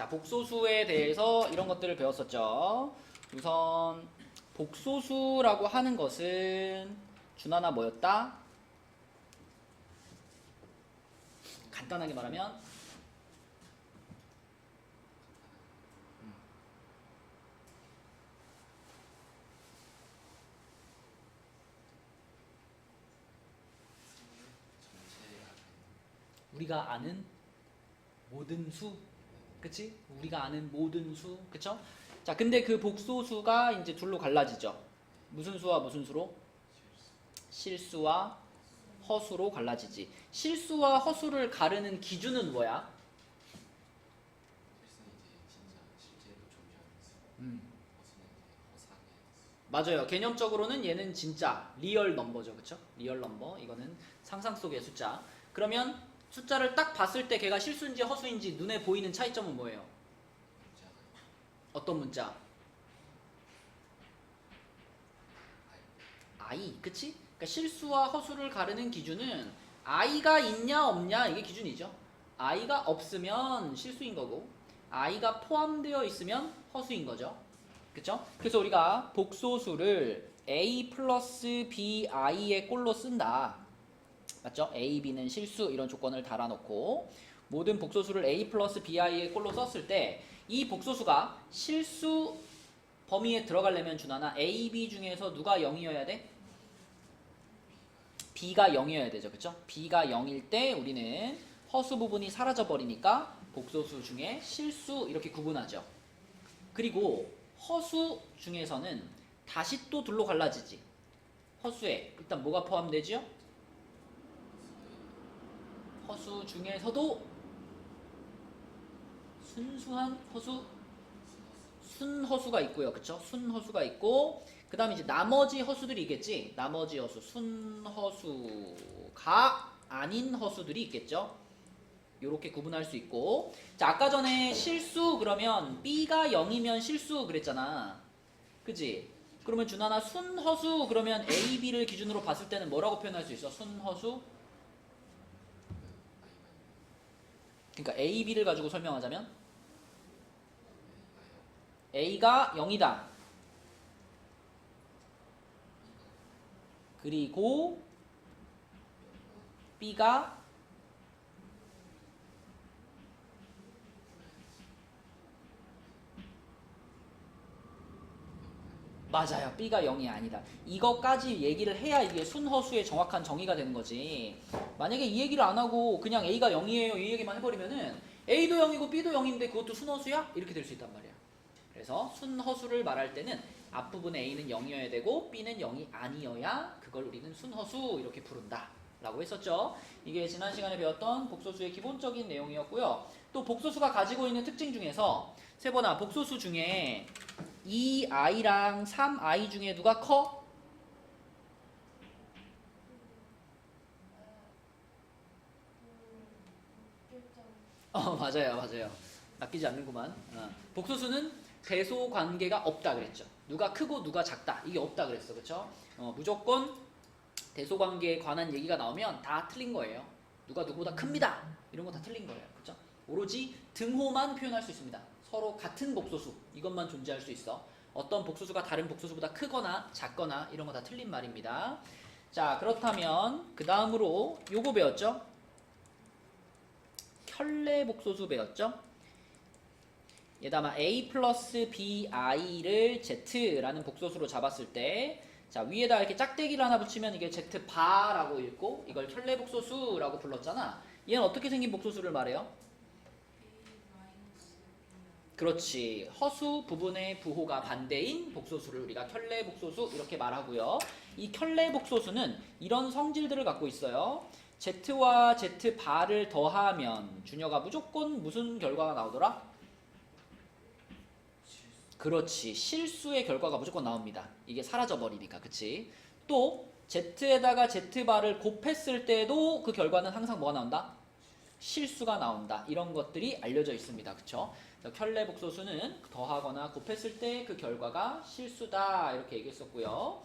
자, 복소수에 대해서 이런 것들을 배웠었죠. 우선 복소수라고 하는 것은 준하나 뭐였다? 간단하게 말하면 우리가 아는 모든 수, 그치? 우리가 아는 모든 수, 그쵸? 자, 근데 그 복소수가 이제 둘로 갈라지죠. 무슨 수와 무슨 수로? 실수와 허수로 갈라지지. 실수와 허수를 가르는 기준은 뭐야? 맞아요. 개념적으로는 얘는 진짜 리얼 넘버죠. 그쵸? 리얼 넘버. 이거는 상상 속의 숫자. 그러면 숫자를 딱 봤을 때 걔가 실수인지 허수인지 눈에 보이는 차이점은 뭐예요? 어떤 문자? I, 그치? 그러니까 실수와 허수를 가르는 기준은 I가 있냐 없냐 이게 기준이죠. I가 없으면 실수인 거고 I가 포함되어 있으면 허수인 거죠. 그쵸? 그래서 우리가 복소수를 A 플러스 BI의 꼴로 쓴다. 맞죠? A, B는 실수 이런 조건을 달아놓고 모든 복소수를 A 플러스 BI의 꼴로 썼을 때 이 복소수가 실수 범위에 들어가려면 준하나 A, B 중에서 누가 0이어야 돼? B가 0이어야 되죠. 그쵸? B가 0일 때 우리는 허수 부분이 사라져 버리니까 복소수 중에 실수 이렇게 구분하죠. 그리고 허수 중에서는 다시 또 둘로 갈라지지. 허수에 일단 뭐가 포함되죠? 허수 중에서도 순수한 허수, 순허수가 있고요. 그쵸? 순허수가 있고 그 다음에 이제 나머지 허수들이 있겠지. 나머지 허수, 순허수가 아닌 허수들이 있겠죠. 요렇게 구분할 수 있고 자, 아까 전에 실수 그러면 B가 0이면 실수 그랬잖아. 그치? 그러면 준하나 순허수 그러면 A, B를 기준으로 봤을 때는 뭐라고 표현할 수 있어? 순허수? 그러니까 A, B를 가지고 설명하자면 A가 0이다. 그리고 B가 맞아요. B가 0이 아니다. 이것까지 얘기를 해야 이게 순허수의 정확한 정의가 되는 거지. 만약에 이 얘기를 안 하고 그냥 A가 0이에요 이 얘기만 해버리면은 A도 0이고 B도 0인데 그것도 순허수야? 이렇게 될 수 있단 말이야. 그래서 순허수를 말할 때는 앞부분에 A는 0이어야 되고 B는 0이 아니어야 그걸 우리는 순허수 이렇게 부른다 라고 했었죠. 이게 지난 시간에 배웠던 복소수의 기본적인 내용이었고요. 또 복소수가 가지고 있는 특징 중에서 세번아 복소수 중에 2i랑 3i 중에 누가 커? 맞아요 맞아요. 낚이지 않는구만. 복소수는 대소 관계가 없다 그랬죠. 누가 크고 누가 작다 이게 없다 그랬어. 그쵸? 무조건 대소 관계에 관한 얘기가 나오면 다 틀린 거예요. 누가 누구보다 큽니다 이런 거 다 틀린 거예요. 그쵸? 오로지 등호만 표현할 수 있습니다. 서로 같은 복소수 이것만 존재할 수 있어. 어떤 복소수가 다른 복소수보다 크거나 작거나 이런 거 다 틀린 말입니다. 자, 그렇다면 그 다음으로 요거 배웠죠? 켤레 복소수 배웠죠? 얘다가 A 플러스 BI를 Z라는 복소수로 잡았을 때 자, 위에다 이렇게 짝대기를 하나 붙이면 이게 Z바라고 읽고 이걸 켤레 복소수라고 불렀잖아. 얘는 어떻게 생긴 복소수를 말해요? 그렇지. 허수 부분의 부호가 반대인 복소수를 우리가 켤레 복소수 이렇게 말하고요. 이 켤레 복소수는 이런 성질들을 갖고 있어요. Z와 Z바를 더하면 준혁아 무조건 무슨 결과가 나오더라? 그렇지. 실수의 결과가 무조건 나옵니다. 이게 사라져버리니까. 그치? 또 Z에다가 Z바를 곱했을 때도 그 결과는 항상 뭐가 나온다? 실수가 나온다. 이런 것들이 알려져 있습니다. 그쵸? 켤레 복소수는 더하거나 곱했을 때 그 결과가 실수다. 이렇게 얘기했었고요.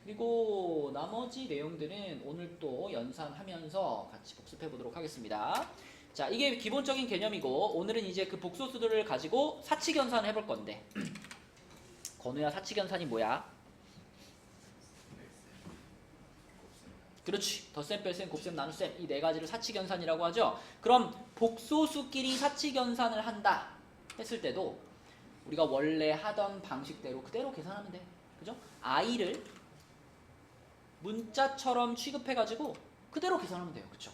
그리고 나머지 내용들은 오늘 또 연산하면서 같이 복습해 보도록 하겠습니다. 자, 이게 기본적인 개념이고 오늘은 이제 그 복소수들을 가지고 사칙연산을 해볼 건데 건우야, 사칙연산이 뭐야? 그렇지. 덧셈, 뺄셈, 곱셈, 나눗셈 이 네 가지를 사칙연산이라고 하죠. 그럼 복소수끼리 사칙연산을 한다 했을 때도 우리가 원래 하던 방식대로 그대로 계산하면 돼. 그죠? i를 문자처럼 취급해가지고 그대로 계산하면 돼요. 그쵸?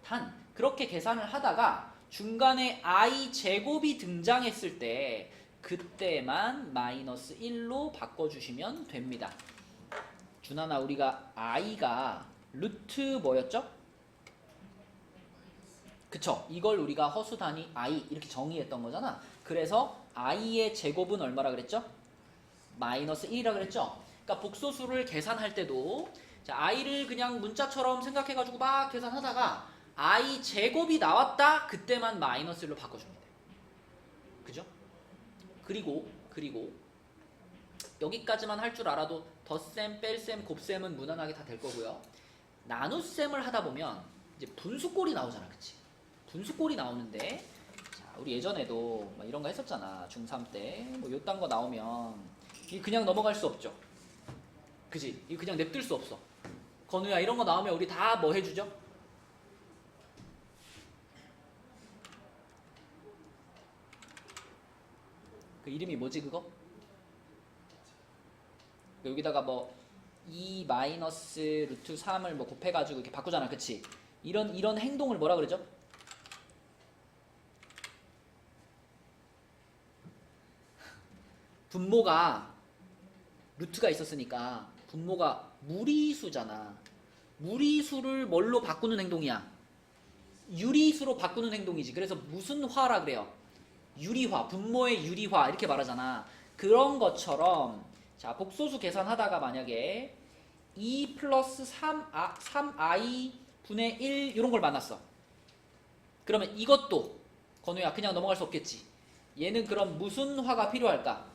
단 그렇게 계산을 하다가 중간에 i 제곱이 등장했을 때 그때만 마이너스 1로 바꿔주시면 됩니다. 준하나, 우리가 i가 루트 뭐였죠? 그쵸? 이걸 우리가 허수 단위 i 이렇게 정의했던 거잖아. 그래서 i의 제곱은 얼마라 그랬죠? 마이너스 1이라 그랬죠? 그러니까 복소수를 계산할 때도 자, i를 그냥 문자처럼 생각해가지고 막 계산하다가 i 제곱이 나왔다 그때만 마이너스 1로 바꿔줍니다. 그죠? 그리고 여기까지만 할 줄 알아도 덧셈, 뺄셈, 곱셈은 무난하게 다 될 거고요. 나눗셈을 하다 보면 이제 분수꼴이 나오잖아, 그치? 분수꼴이 나오는데 자, 우리 예전에도 막 이런 거 했었잖아. 중3 때 뭐 요딴 거 나오면 이 그냥 넘어갈 수 없죠. 그치? 이 그냥 냅둘 수 없어. 건우야, 이런 거 나오면 우리 다 뭐 해주죠? 그 이름이 뭐지 그거? 여기다가 뭐 2 마이너스 루트 3을 뭐 곱해가지고 이렇게 바꾸잖아, 그치? 이런 행동을 뭐라 그러죠? 분모가 루트가 있었으니까 분모가 무리수잖아. 무리수를 뭘로 바꾸는 행동이야? 유리수로 바꾸는 행동이지. 그래서 무슨 화라 그래요? 유리화, 분모의 유리화 이렇게 말하잖아. 그런 것처럼 자, 복소수 계산하다가 만약에 2 플러스 3i 분의 1 이런 걸 만났어. 그러면 이것도 건우야 그냥 넘어갈 수 없겠지. 얘는 그럼 무슨 화가 필요할까?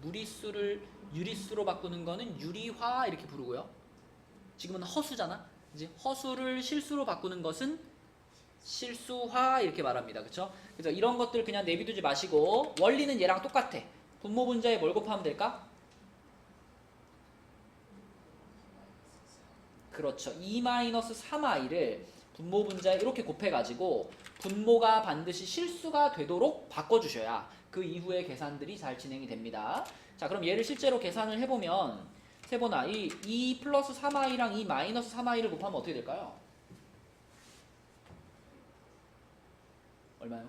무리수를 유리수로 바꾸는 거는 유리화 이렇게 부르고요. 지금은 허수잖아. 이제 허수를 실수로 바꾸는 것은 실수화 이렇게 말합니다. 그쵸? 그래서 이런 것들 그냥 내비두지 마시고 원리는 얘랑 똑같아. 분모 분자에 뭘 곱하면 될까? 그렇죠. 2-3i를 분모 분자에 이렇게 곱해가지고 분모가 반드시 실수가 되도록 바꿔주셔야 그 이후의 계산들이 잘 진행이 됩니다. 자, 그럼 얘를 실제로 계산을 해보면 세보나 이 2 플러스 3i랑 2 마이너스 3i를 곱하면 어떻게 될까요? 얼마요?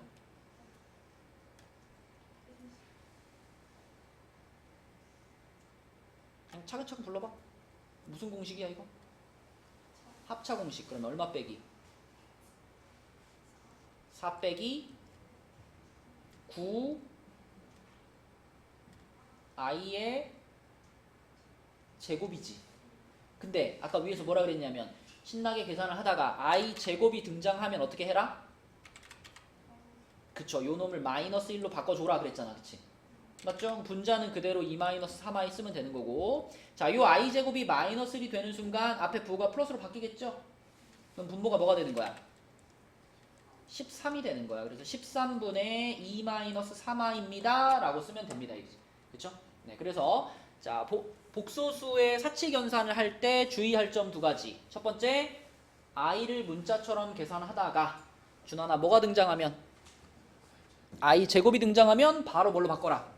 그냥 차근차근 불러봐. 무슨 공식이야 이거? 합차 공식. 그러면 얼마 빼기? 4 빼기 9 i의 제곱이지. 근데 아까 위에서 뭐라 그랬냐면 신나게 계산을 하다가 i 제곱이 등장하면 어떻게 해라? 그쵸, 요 놈을 마이너스 1로 바꿔줘라 그랬잖아. 그치? 맞죠? 분자는 그대로 2-3i 쓰면 되는 거고, 자, 요 i 제곱이 마이너스 1이 되는 순간 앞에 부호가 플러스로 바뀌겠죠? 그럼 분모가 뭐가 되는 거야? 13이 되는 거야. 그래서 13분의 2-3i입니다 라고 쓰면 됩니다. 그쵸? 네, 그래서 자, 복소수의 사칙연산을 할 때 주의할 점 두 가지. 첫 번째, i를 문자처럼 계산하다가 준하나 뭐가 등장하면 i 제곱이 등장하면 바로 뭘로 바꿔라?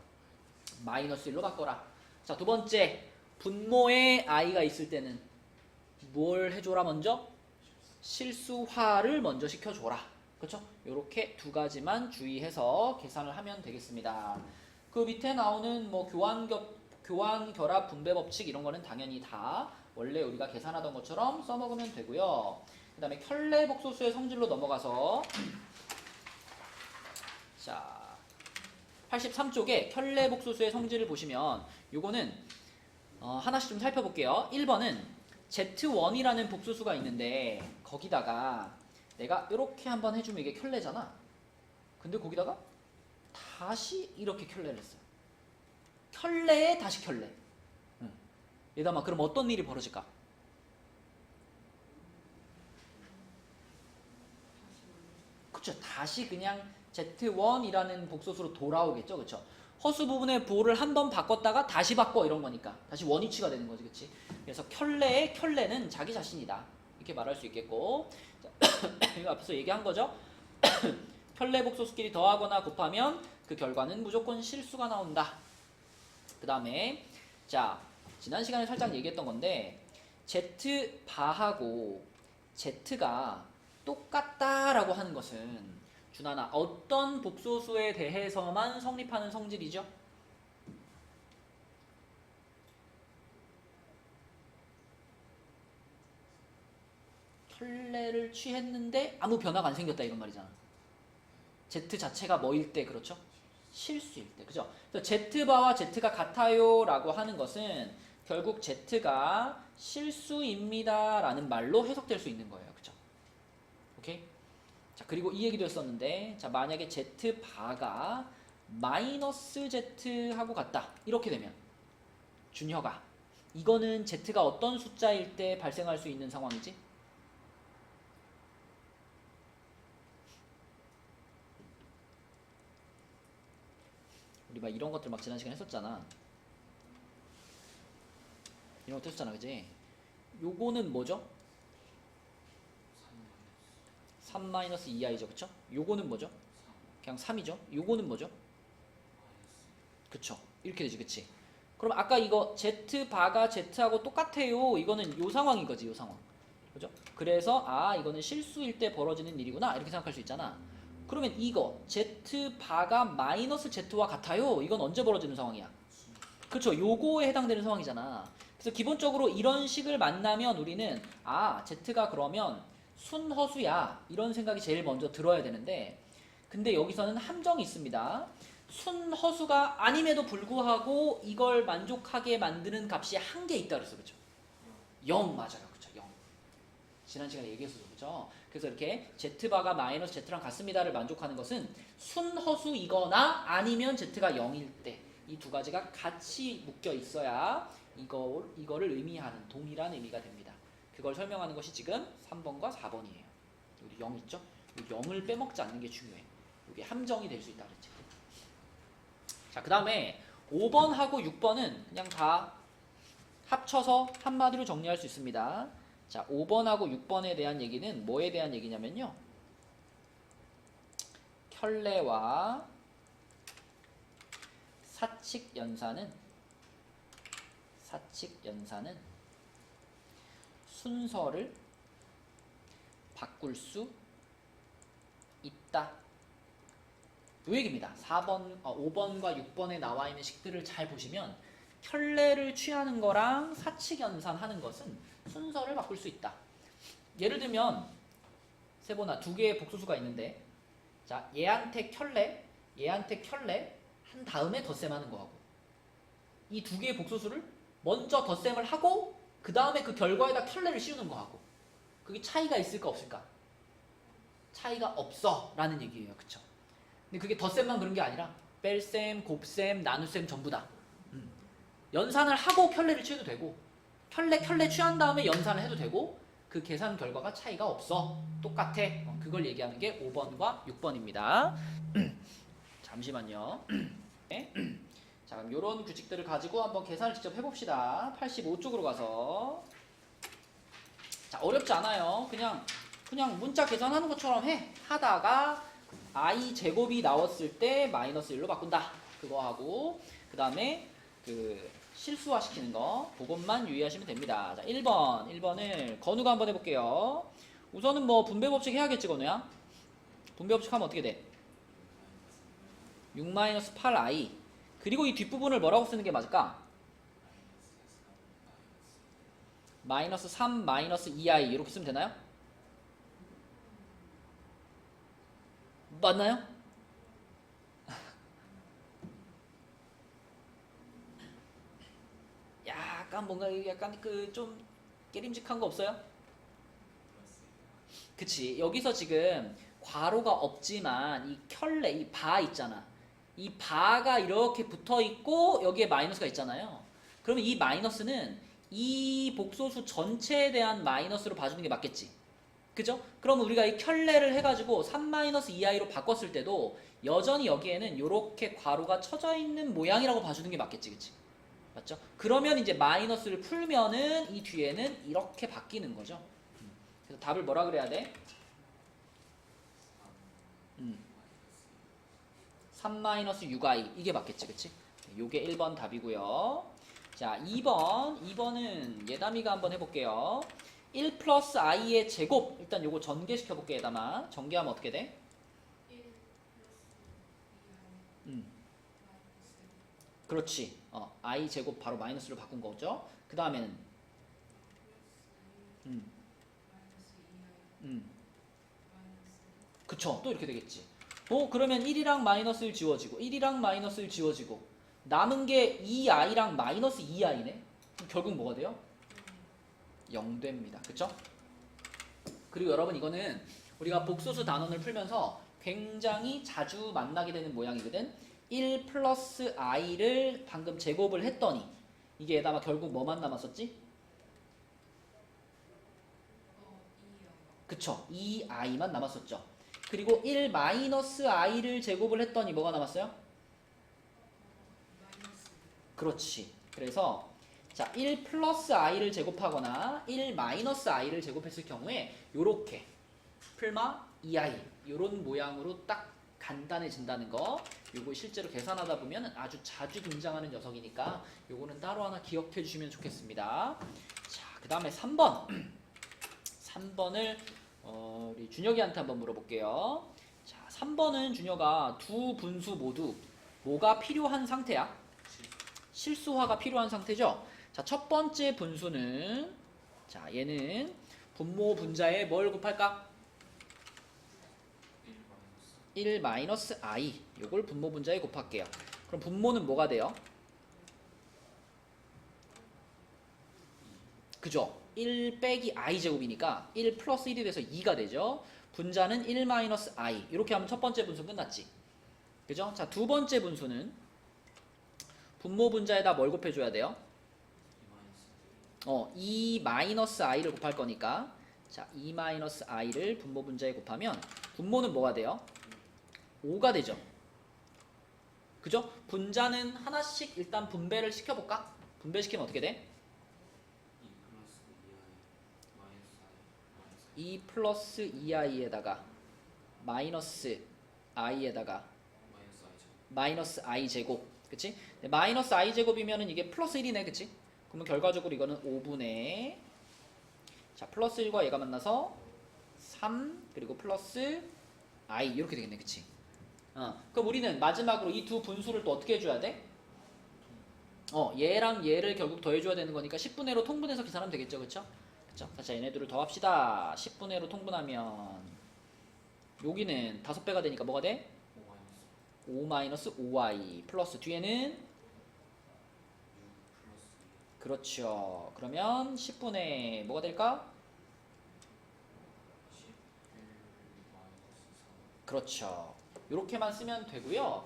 마이너스 1로 바꿔라. 자, 두 번째, 분모에 i가 있을 때는 뭘 해줘라 먼저? 실수화를 먼저 시켜줘라. 그렇죠? 이렇게 두 가지만 주의해서 계산을 하면 되겠습니다. 그 밑에 나오는 뭐 교환, 결합, 분배 법칙 이런 거는 당연히 다 원래 우리가 계산하던 것처럼 써먹으면 되고요. 그 다음에 켤레 복소수의 성질로 넘어가서 자, 83쪽에 켤레 복소수의 성질을 보시면 요거는 하나씩 좀 살펴볼게요. 1번은 Z1이라는 복소수가 있는데 거기다가 내가 이렇게 한번 해주면 이게 켤레잖아. 근데 거기다가 다시 이렇게 켤레를 했어요. 켤레에 다시 켤레. 얘다마 그럼 어떤 일이 벌어질까? 그쵸. 다시 그냥 Z1이라는 복소수로 돌아오겠죠. 그쵸. 허수 부분의 부호를 한 번 바꿨다가 다시 바꿔 이런 거니까 다시 원위치가 되는 거지. 그치. 그래서 켤레의 켤레는 자기 자신이다. 이렇게 말할 수 있겠고. 자, 이거 앞에서 얘기한 거죠. 켤레 복소수끼리 더하거나 곱하면 그 결과는 무조건 실수가 나온다. 그 다음에 자 지난 시간에 살짝 얘기했던 건데 Z바하고 Z가 똑같다라고 하는 것은 준하나 어떤 복소수에 대해서만 성립하는 성질이죠? 켤레를 취했는데 아무 변화가 안 생겼다 이런 말이잖아. Z 자체가 뭐일 때 그렇죠? 실수일 때 그죠? 그래서 Z바와 Z가 같아요 라고 하는 것은 결국 Z가 실수입니다 라는 말로 해석될 수 있는 거예요. 그죠? 오케이? 자 그리고 이 얘기도 했었는데 자 만약에 Z바가 마이너스 Z하고 같다 이렇게 되면 준혁아 이거는 Z가 어떤 숫자일 때 발생할 수 있는 상황이지? 우리 막 이런 것들 막 지난 시간에 했었잖아. 이런 것도 했었잖아 그지? 요거는 뭐죠? 3-2i죠 그쵸? 요거는 뭐죠? 그냥 3이죠? 요거는 뭐죠? 그쵸 이렇게 되지 그치? 그럼 아까 이거 Z바가 Z하고 똑같아요 이거는 요 상황인 거지 요 상황 그죠? 그래서 아 이거는 실수일 때 벌어지는 일이구나 이렇게 생각할 수 있잖아. 그러면 이거 Z바가 마이너스 Z와 같아요 이건 언제 벌어지는 상황이야? 그쵸 요거에 해당되는 상황이잖아. 그래서 기본적으로 이런 식을 만나면 우리는 아 Z가 그러면 순허수야 이런 생각이 제일 먼저 들어야 되는데 근데 여기서는 함정이 있습니다. 순허수가 아님에도 불구하고 이걸 만족하게 만드는 값이 한 개 있다 그랬어. 그쵸? 0 맞아요. 그쵸? 0 지난 시간에 얘기했었죠. 그쵸? 그래서 이렇게 Z바가 마이너스 Z랑 같습니다를 만족하는 것은 순허수이거나 아니면 Z가 0일 때 이 두 가지가 같이 묶여 있어야 이거를 의미하는 동일한 의미가 됩니다. 그걸 설명하는 것이 지금 3번과 4번이에요. 우리 0 있죠? 0을 빼먹지 않는 게 중요해. 이게 함정이 될 수 있다 그랬지. 자, 그 다음에 5번하고 6번은 그냥 다 합쳐서 한마디로 정리할 수 있습니다. 자, 5번하고 6번에 대한 얘기는 뭐에 대한 얘기냐면요. 켤레와 사칙연산은 순서를 바꿀 수 있다. 이 얘기입니다. 5번과 6번에 나와 있는 식들을 잘 보시면 켤레를 취하는 거랑 사칙연산 하는 것은 순서를 바꿀 수 있다. 예를 들면 세보나 두 개의 복소수가 있는데 자 얘한테 켤레 한 다음에 덧셈 하는 거하고 이 두 개의 복소수를 먼저 덧셈을 하고 그 다음에 그 결과에다 켤레를 씌우는 거하고 그게 차이가 있을까 없을까? 차이가 없어 라는 얘기예요. 그쵸? 근데 그게 덧셈만 그런 게 아니라 뺄셈, 곱셈, 나눗셈 전부 다 연산을 하고 켤레를 취해도 되고 켤레 취한 다음에 연산을 해도 되고 그 계산 결과가 차이가 없어. 똑같아. 그걸 얘기하는 게 5번과 6번입니다. 잠시만요. 네. 자, 그럼 이런 규칙들을 가지고 한번 계산을 직접 해봅시다. 85쪽으로 가서. 자, 어렵지 않아요. 그냥 문자 계산하는 것처럼 하다가 i 제곱이 나왔을 때 마이너스 1로 바꾼다. 그거 하고 그 다음에 그 실수화 시키는 거 그것만 유의하시면 됩니다. 자, 1번을 건우가 한번 해볼게요. 우선은 뭐 분배 법칙 해야겠지 건우야. 분배 법칙 하면 어떻게 돼? 6-8i 그리고 이 뒷부분을 뭐라고 쓰는 게 맞을까? 마이너스 3 마이너스 2i 이렇게 쓰면 되나요? 맞나요? 약간 뭔가 약간 그 좀 깨림직한 거 없어요? 그치. 여기서 지금 괄호가 없지만 이 켤레, 이 바 있잖아. 이 바가 이렇게 붙어 있고 여기에 마이너스가 있잖아요. 그러면 이 마이너스는 이 복소수 전체에 대한 마이너스로 봐주는 게 맞겠지. 그죠? 그럼 우리가 이 켤레를 해가지고 3-2i로 바꿨을 때도 여전히 여기에는 이렇게 괄호가 쳐져 있는 모양이라고 봐주는 게 맞겠지, 그치? 맞죠? 그러면 이제 마이너스를 풀면은 이 뒤에는 이렇게 바뀌는 거죠. 그래서 답을 뭐라 그래야 돼? 3-6i 이게 맞겠지, 그치? 요게 1번 답이고요. 자, 2번은 예담이가 한번 해볼게요. 1 플러스 i의 제곱, 일단 요거 전개시켜볼게. 예담아, 전개하면 어떻게 돼? 1 플러스 음, 2i 그렇지. i 제곱 바로 마이너스로 바꾼 거죠. 그 다음에는 음, 마이너스 2i 음, 마이너스 그쵸. 또 이렇게 되겠지. 그러면 1이랑 마이너스를 지워지고 1이랑 마이너스를 지워지고 남은 게 2i랑 마이너스 2i네. 결국 뭐가 돼요? 0 됩니다. 그쵸? 그리고 여러분 이거는 우리가 복소수 단원을 풀면서 굉장히 자주 만나게 되는 모양이거든. 1 플러스 i를 방금 제곱을 했더니 이게 아마 결국 뭐만 남았었지? 2i 그쵸? 2i만 남았었죠. 그리고 1 마이너스 i를 제곱을 했더니 뭐가 남았어요? 마이너스 그렇지. 그래서 자, 1 플러스 i를 제곱하거나 1 마이너스 i를 제곱했을 경우에 요렇게 풀마 2i 요런 모양으로 딱 간단해진다는 거. 요거 실제로 계산하다 보면 아주 자주 등장하는 녀석이니까 요거는 따로 하나 기억해 주시면 좋겠습니다. 자, 그 다음에 3번 3번을 우리 준혁이한테 한번 물어볼게요. 자, 3번은 준혁아 두 분수 모두 뭐가 필요한 상태야? 실수화가 필요한 상태죠? 자, 첫 번째 분수는 자, 얘는 분모 분자에 뭘 곱할까? 1 마이너스 i 요걸 분모 분자에 곱할게요. 그럼 분모는 뭐가 돼요? 그죠? 1 빼기 i 제곱이니까 1 플러스 1이 돼서 2가 되죠. 분자는 1 마이너스 i 이렇게 하면 첫 번째 분수 끝났지. 그죠? 자, 두 번째 분수는 분모 분자에다 뭘 곱해줘야 돼요? 2 마이너스 i를 곱할 거니까 자, 2 마이너스 i를 분모 분자에 곱하면 분모는 뭐가 돼요? 5가 되죠. 그죠? 분자는 하나씩 일단 분배를 시켜볼까? 분배시키면 어떻게 돼? 2 플러스 2i에다가 마이너스 i에다가 마이너스 i 제곱. 그치? 마이너스 i 제곱이면은 이게 플러스 1이네. 그치? 그러면 결과적으로 이거는 5분의 자, 플러스 1과 얘가 만나서 3 그리고 플러스 i 이렇게 되겠네. 그치? 그럼 우리는 마지막으로 이 두 분수를 또 어떻게 해줘야 돼? 얘랑 얘를 결국 더해줘야 되는 거니까 10분의 1로 통분해서 계산하면 되겠죠. 그쵸? 그쵸? 자, 얘네들을 더합시다. 10분의 1로 통분하면 여기는 5배가 되니까 뭐가 돼? 5 마이너스 5i 플러스 뒤에는 그렇죠. 그러면 10분의 뭐가 될까? 그렇죠. 이렇게만 쓰면 되고요.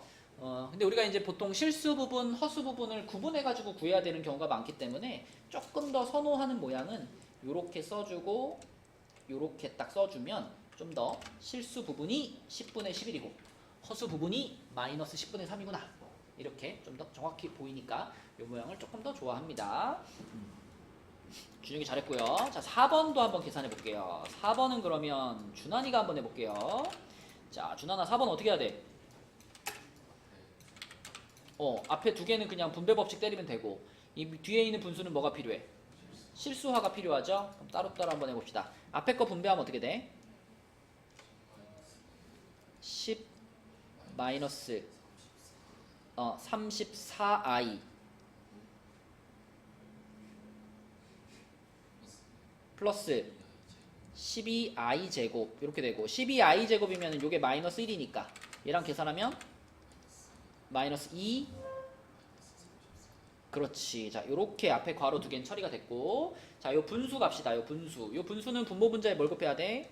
근데 우리가 이제 보통 실수 부분, 허수 부분을 구분해가지고 구해야 되는 경우가 많기 때문에 조금 더 선호하는 모양은 이렇게 써주고 이렇게 딱 써주면 좀 더 실수 부분이 10분의 11이고 허수 부분이 마이너스 10분의 3이구나. 이렇게 좀 더 정확히 보이니까 이 모양을 조금 더 좋아합니다. 준혁이 잘했고요. 자, 4번도 한번 계산해 볼게요. 4번은 그러면 준환이가 한번 해볼게요. 자, 준환아 4번 어떻게 해야 돼? 앞에 두 개는 그냥 분배 법칙 때리면 되고 이 뒤에 있는 분수는 뭐가 필요해? 실수화가 필요하죠? 그럼 따로따로 한번 해봅시다. 앞에 거 분배하면 어떻게 돼? 10 마이너스 34i 플러스 12i 제곱 이렇게 되고 12i 제곱이면 이게 마이너스 1이니까 얘랑 계산하면 마이너스 2 그렇지. 자, 요렇게 앞에 괄호 두 개는 처리가 됐고 자, 요 분수 갑시다. 요 분수는 분모 분자에 뭘 곱해야 돼?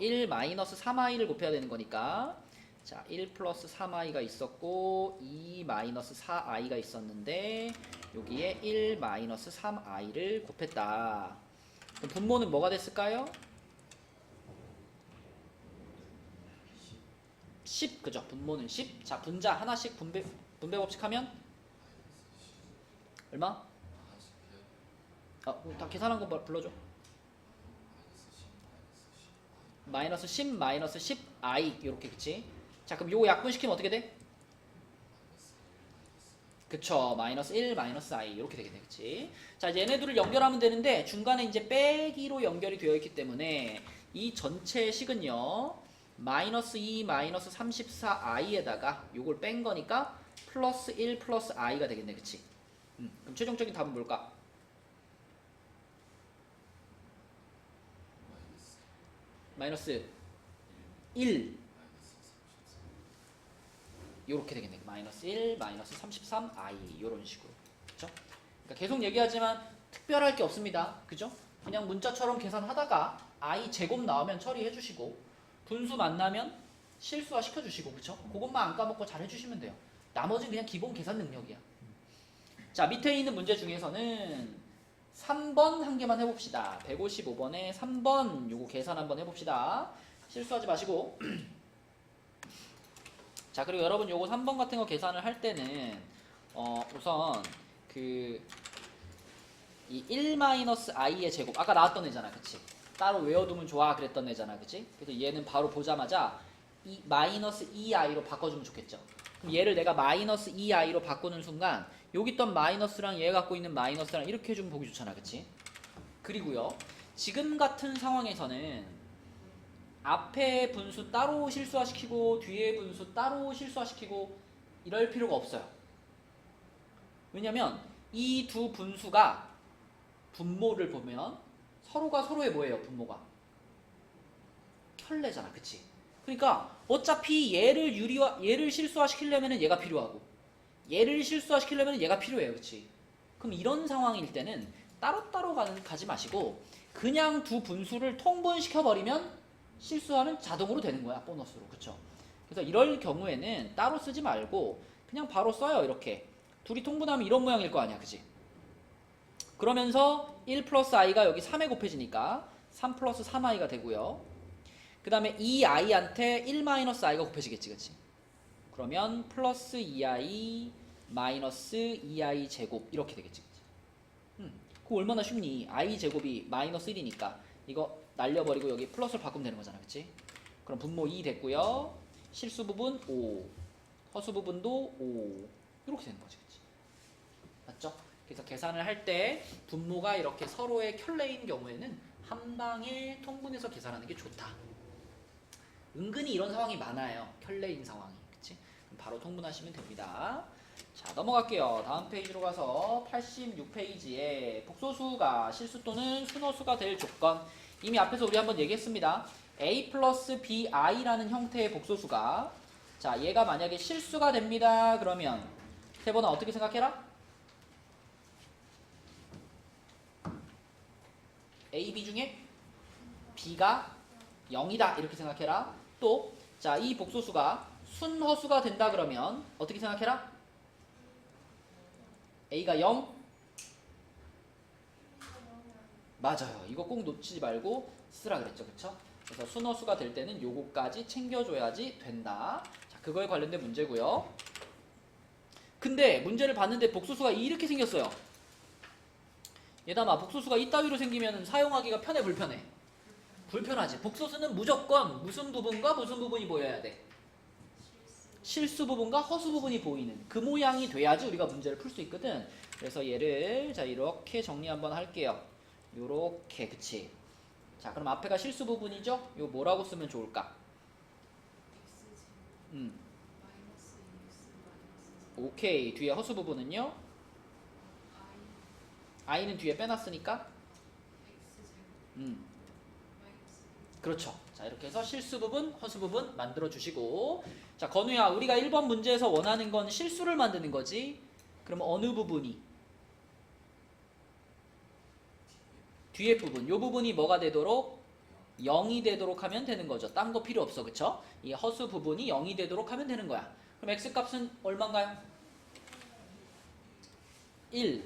1 마이너스 3i를 곱해야 되는 거니까 자, 1 플러스 3i가 있었고 2 마이너스 4i가 있었는데 여기에 1 마이너스 3i를 곱했다. 그럼 분모는 뭐가 됐을까요? 10 그죠? 분모는 10. 자 분자 하나씩 분배 법칙 하면 얼마? 다 계산한 거 불러줘. 마이너스 10 마이너스 10 i 이렇게 그치? 자 그럼 요거 약분시키면 어떻게 돼? 그쵸 마이너스 1 마이너스 i 이렇게 되겠네 그치? 자 이제 얘네들을 연결하면 되는데 중간에 이제 빼기로 연결이 되어 있기 때문에 이 전체 식은요 마이너스 2 마이너스 34i에다가 요걸 뺀 거니까 플러스 1 플러스 i가 되겠네 그치? 그럼 최종적인 답은 뭘까? 마이너스 1 요렇게 되겠네. 마이너스 1, 마이너스 33i 요런 식으로. 그죠? 그러니까 계속 얘기하지만 특별할 게 없습니다. 그죠? 그냥 문자처럼 계산하다가 i 제곱 나오면 처리해 주시고 분수 만나면 실수화 시켜 주시고 그죠? 그것만 안 까먹고 잘 해주시면 돼요. 나머지는 그냥 기본 계산 능력이야. 자 밑에 있는 문제 중에서는 3번 한 개만 해봅시다. 155번에 3번 요거 계산 한번 해봅시다. 실수하지 마시고 자 그리고 여러분 요거 3번 같은 거 계산을 할 때는 우선 그 이 1-i의 제곱 아까 나왔던 애잖아 그치? 따로 외워두면 좋아 그랬던 애잖아 그치? 그래서 얘는 바로 보자마자 이 마이너스 2i로 바꿔주면 좋겠죠. 그럼 얘를 내가 마이너스 2i로 바꾸는 순간 여기 있던 마이너스랑 얘 갖고 있는 마이너스랑 이렇게 해주면 보기 좋잖아 그치? 그리고요 지금 같은 상황에서는 앞에 분수 따로 실수화시키고 뒤에 분수 따로 실수화시키고 이럴 필요가 없어요. 왜냐면 이 두 분수가 분모를 보면 서로가 서로의 뭐예요? 분모가 켤레잖아 그치? 그러니까 어차피 얘를 실수화시키려면 얘가 필요하고 얘를 실수화시키려면 얘가 필요해요 그치? 그럼 이런 상황일 때는 따로따로 가지 마시고 그냥 두 분수를 통분시켜버리면 실수화는 자동으로 되는 거야 보너스로 그쵸? 그래서 이럴 경우에는 따로 쓰지 말고 그냥 바로 써요 이렇게 둘이 통분하면 이런 모양일 거 아니야 그치? 그러면서 1 플러스 i가 여기 3에 곱해지니까 3 플러스 3i가 되고요 그 다음에 이 i한테 1 마이너스 i가 곱해지겠지 그치? 그러면 플러스 2i 마이너스 2i 제곱 이렇게 되겠지 그치? 그거 얼마나 쉽니? i 제곱이 마이너스 1이니까 이거 날려버리고 여기 플러스를 바꾸면 되는 거잖아 그치? 그럼 분모 2 됐고요 실수 부분 5 허수 부분도 5 이렇게 되는 거지 그치? 맞죠? 그래서 계산을 할 때 분모가 이렇게 서로의 켤레인 경우에는 한 방에 통분해서 계산하는 게 좋다. 은근히 이런 상황이 많아요. 켤레인 상황이. 그치? 그럼 바로 통분하시면 됩니다. 자 넘어갈게요. 다음 페이지로 가서 86페이지에 복소수가 실수 또는 순허수가 될 조건 이미 앞에서 우리 한번 얘기했습니다. a 플러스 bi라는 형태의 복소수가 자 얘가 만약에 실수가 됩니다. 그러면 세번아 어떻게 생각해라? A, B 중에 B가 0이다 이렇게 생각해라. 또 자 이 복소수가 순허수가 된다 그러면 어떻게 생각해라? A가 0? 맞아요. 이거 꼭 놓치지 말고 쓰라 그랬죠. 그쵸? 그래서 순허수가 될 때는 요거까지 챙겨줘야지 된다. 자 그거에 관련된 문제고요. 근데 문제를 봤는데 복소수가 이렇게 생겼어요. 얘담아 복소수가 이따위로 생기면 사용하기가 편해 불편해? 불편하지. 복소수는 무조건 무슨 부분과 무슨 부분이 보여야 돼? 실수 부분과 허수 부분이 보이는 그 모양이 돼야지 우리가 문제를 풀 수 있거든. 그래서 얘를 자 이렇게 정리 한번 할게요. 요렇게 그치? 자 그럼 앞에가 실수 부분이죠? 이거 뭐라고 쓰면 좋을까? 오케이. 뒤에 허수 부분은요? i는 뒤에 빼놨으니까 그렇죠. 자 이렇게 해서 실수 부분, 허수 부분 만들어 주시고 자 건우야 우리가 1번 문제에서 원하는 건 실수를 만드는 거지. 그럼 어느 부분이? 뒤에 부분. 요 부분이 뭐가 되도록? 0이 되도록 하면 되는 거죠. 딴 거 필요 없어. 그쵸? 이 허수 부분이 0이 되도록 하면 되는 거야. 그럼 x값은 얼마인가요? 1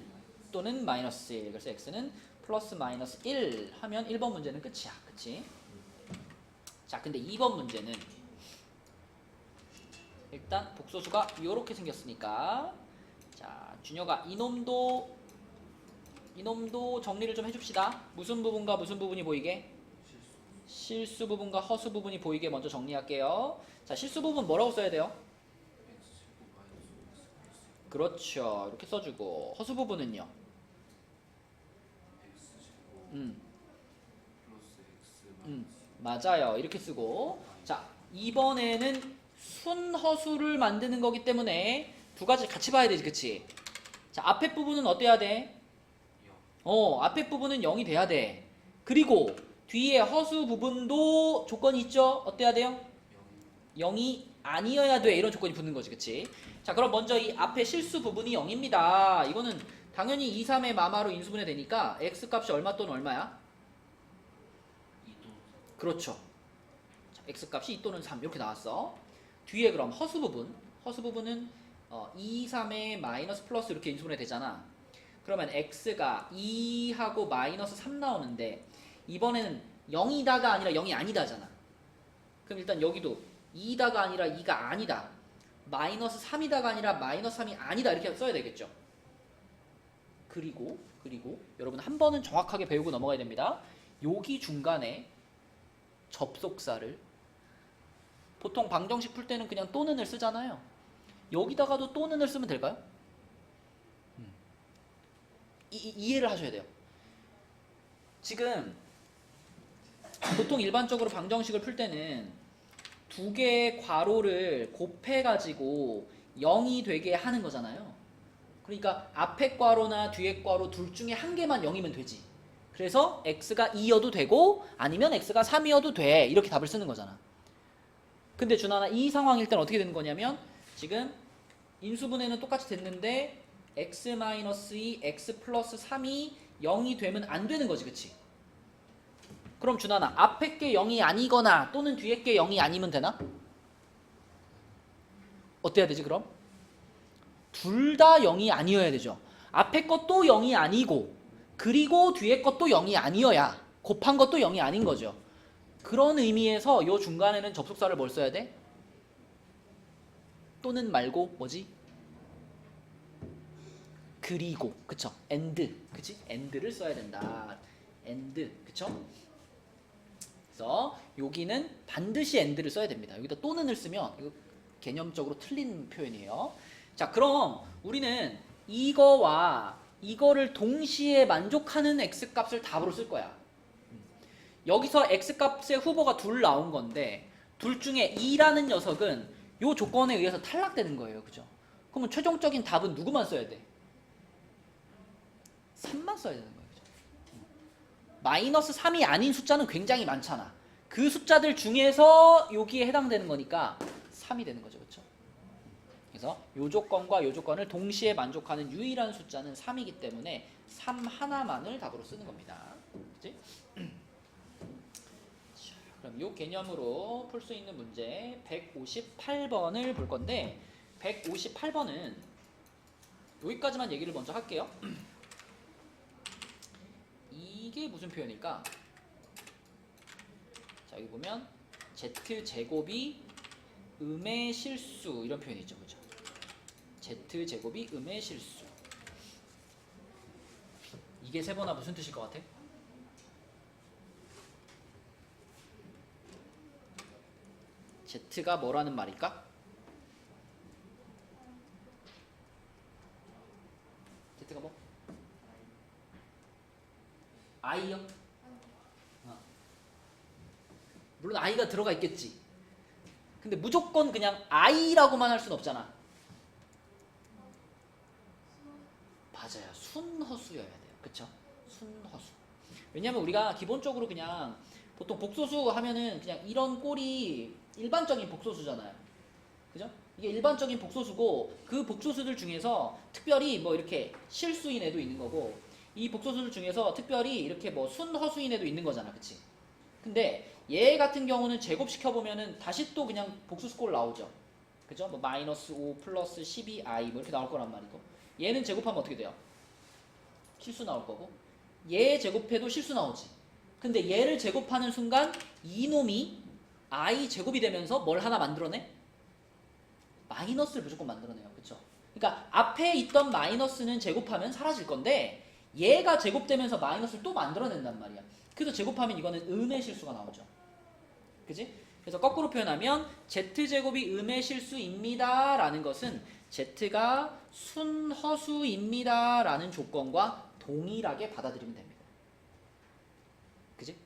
또는 마이너스 1. 그래서 x는 플러스 마이너스 1 하면 1번 문제는 끝이야. 그치? 자, 근데 2번 문제는 일단 복소수가 이렇게 생겼으니까 자, 준혁아 이놈도 정리를 좀 해줍시다. 무슨 부분과 무슨 부분이 보이게? 실수 부분과 허수 부분이 보이게 먼저 정리할게요. 자, 실수 부분 뭐라고 써야 돼요? 그렇죠. 이렇게 써주고 허수 부분은요? 맞아요. 이렇게 쓰고 자, 이번에는 순허수를 만드는 거기 때문에 두 가지 같이 봐야 되지, 그치? 자, 앞에 부분은 어때야 돼? 앞에 부분은 0이 돼야 돼. 그리고 뒤에 허수 부분도 조건이 있죠? 어때야 돼요? 0이 아니어야 돼. 이런 조건이 붙는 거지, 그치? 자, 그럼 먼저 이 앞에 실수 부분이 0입니다. 이거는 당연히 2, 3의 마마로 인수분해 되니까 x값이 얼마 또는 얼마야? 그렇죠. 자, x값이 2 또는 3 이렇게 나왔어. 뒤에 그럼 허수 부분은 2, 3의 마이너스 플러스 이렇게 인수분해 되잖아. 그러면 x가 2하고 마이너스 3 나오는데 이번에는 0이다가 아니라 0이 아니다잖아. 그럼 일단 여기도 2다가 아니라 2가 아니다. 마이너스 3이다가 아니라 마이너스 3이 아니다. 이렇게 써야 되겠죠. 그리고 여러분 한 번은 정확하게 배우고 넘어가야 됩니다. 여기 중간에 접속사를 보통 방정식 풀 때는 그냥 또는을 쓰잖아요. 여기다가도 또는을 쓰면 될까요? 이해를 하셔야 돼요. 지금 보통 일반적으로 방정식을 풀 때는 두 개의 괄호를 곱해가지고 0이 되게 하는 거잖아요. 그러니까 앞에 괄호나 뒤에 괄호 둘 중에 한 개만 0이면 되지. 그래서 x가 2여도 되고 아니면 x가 3이어도 돼. 이렇게 답을 쓰는 거잖아. 근데 준하나 이 상황일 땐 어떻게 되는 거냐면 지금 인수분해는 똑같이 됐는데 x-2, x 플러스 3이 0이 되면 안 되는 거지, 그치? 그럼 준하나 앞에 게 0이 아니거나 또는 뒤에 게 0이 아니면 되나? 어때야 되지 그럼? 둘 다 0이 아니어야 되죠. 앞에 것도 0이 아니고 그리고 뒤에 것도 0이 아니어야 곱한 것도 0이 아닌 거죠. 그런 의미에서 요 중간에는 접속사를 뭘 써야 돼? 또는 말고 뭐지? 그리고, 그쵸? and, 그치? and를 써야 된다. and, 그쵸? 그래서 여기는 반드시 and를 써야 됩니다. 여기다 또는을 쓰면 이거 개념적으로 틀린 표현이에요. 자, 그럼 우리는 이거와 이거를 동시에 만족하는 x값을 답으로 쓸 거야. 여기서 x값의 후보가 둘 나온 건데 둘 중에 2라는 녀석은 요 조건에 의해서 탈락되는 거예요. 그죠? 그러면 최종적인 답은 누구만 써야 돼? 3만 써야 되는 거예요. 그죠? 마이너스 3이 아닌 숫자는 굉장히 많잖아. 그 숫자들 중에서 여기에 해당되는 거니까 3이 되는 거죠. 그렇죠? 그래서 요 조건과 요 조건을 동시에 만족하는 유일한 숫자는 3이기 때문에 3 하나만을 답으로 쓰는 겁니다. 그치? 자, 그럼 요 개념으로 풀 수 있는 문제 158번을 볼 건데 158번은 여기까지만 얘기를 먼저 할게요. 이게 무슨 표현일까? 자, 여기 보면 z제곱이 음의 실수 이런 표현이 있죠. 그죠? z제곱이 음의 실수. 이게 세번화 무슨 뜻일 것 같아? z가 뭐라는 말일까? z가 뭐? i요? 물론 i가 들어가 있겠지. 근데 무조건 그냥 i라고만 할 수는 없잖아. 맞아요. 순허수여야 돼요. 그쵸? 순허수. 왜냐면 우리가 기본적으로 그냥 보통 복소수 하면은 그냥 이런 꼴이 일반적인 복소수잖아요. 그죠? 이게 일반적인 복소수고 그 복소수들 중에서 특별히 뭐 이렇게 실수인 애도 있는 거고 이 복소수들 중에서 특별히 이렇게 뭐 순허수인 애도 있는 거잖아. 그치? 근데 얘 같은 경우는 제곱시켜보면은 다시 또 그냥 복수스꼴 나오죠. 그죠? 뭐 마이너스 5 플러스 12i 뭐 이렇게 나올 거란 말이고 얘는 제곱하면 어떻게 돼요? 실수 나올 거고 얘 제곱해도 실수 나오지. 근데 얘를 제곱하는 순간 이놈이 i 제곱이 되면서 뭘 하나 만들어내? 마이너스를 무조건 만들어내요. 그쵸? 그러니까 앞에 있던 마이너스는 제곱하면 사라질 건데 얘가 제곱되면서 마이너스를 또 만들어낸단 말이야. 그래서 제곱하면 이거는 음의 실수가 나오죠. 그지? 그래서 거꾸로 표현하면 z제곱이 음의 실수입니다 라는 것은 z가 순허수입니다 라는 조건과 동일하게 받아들이면 됩니다. 그지?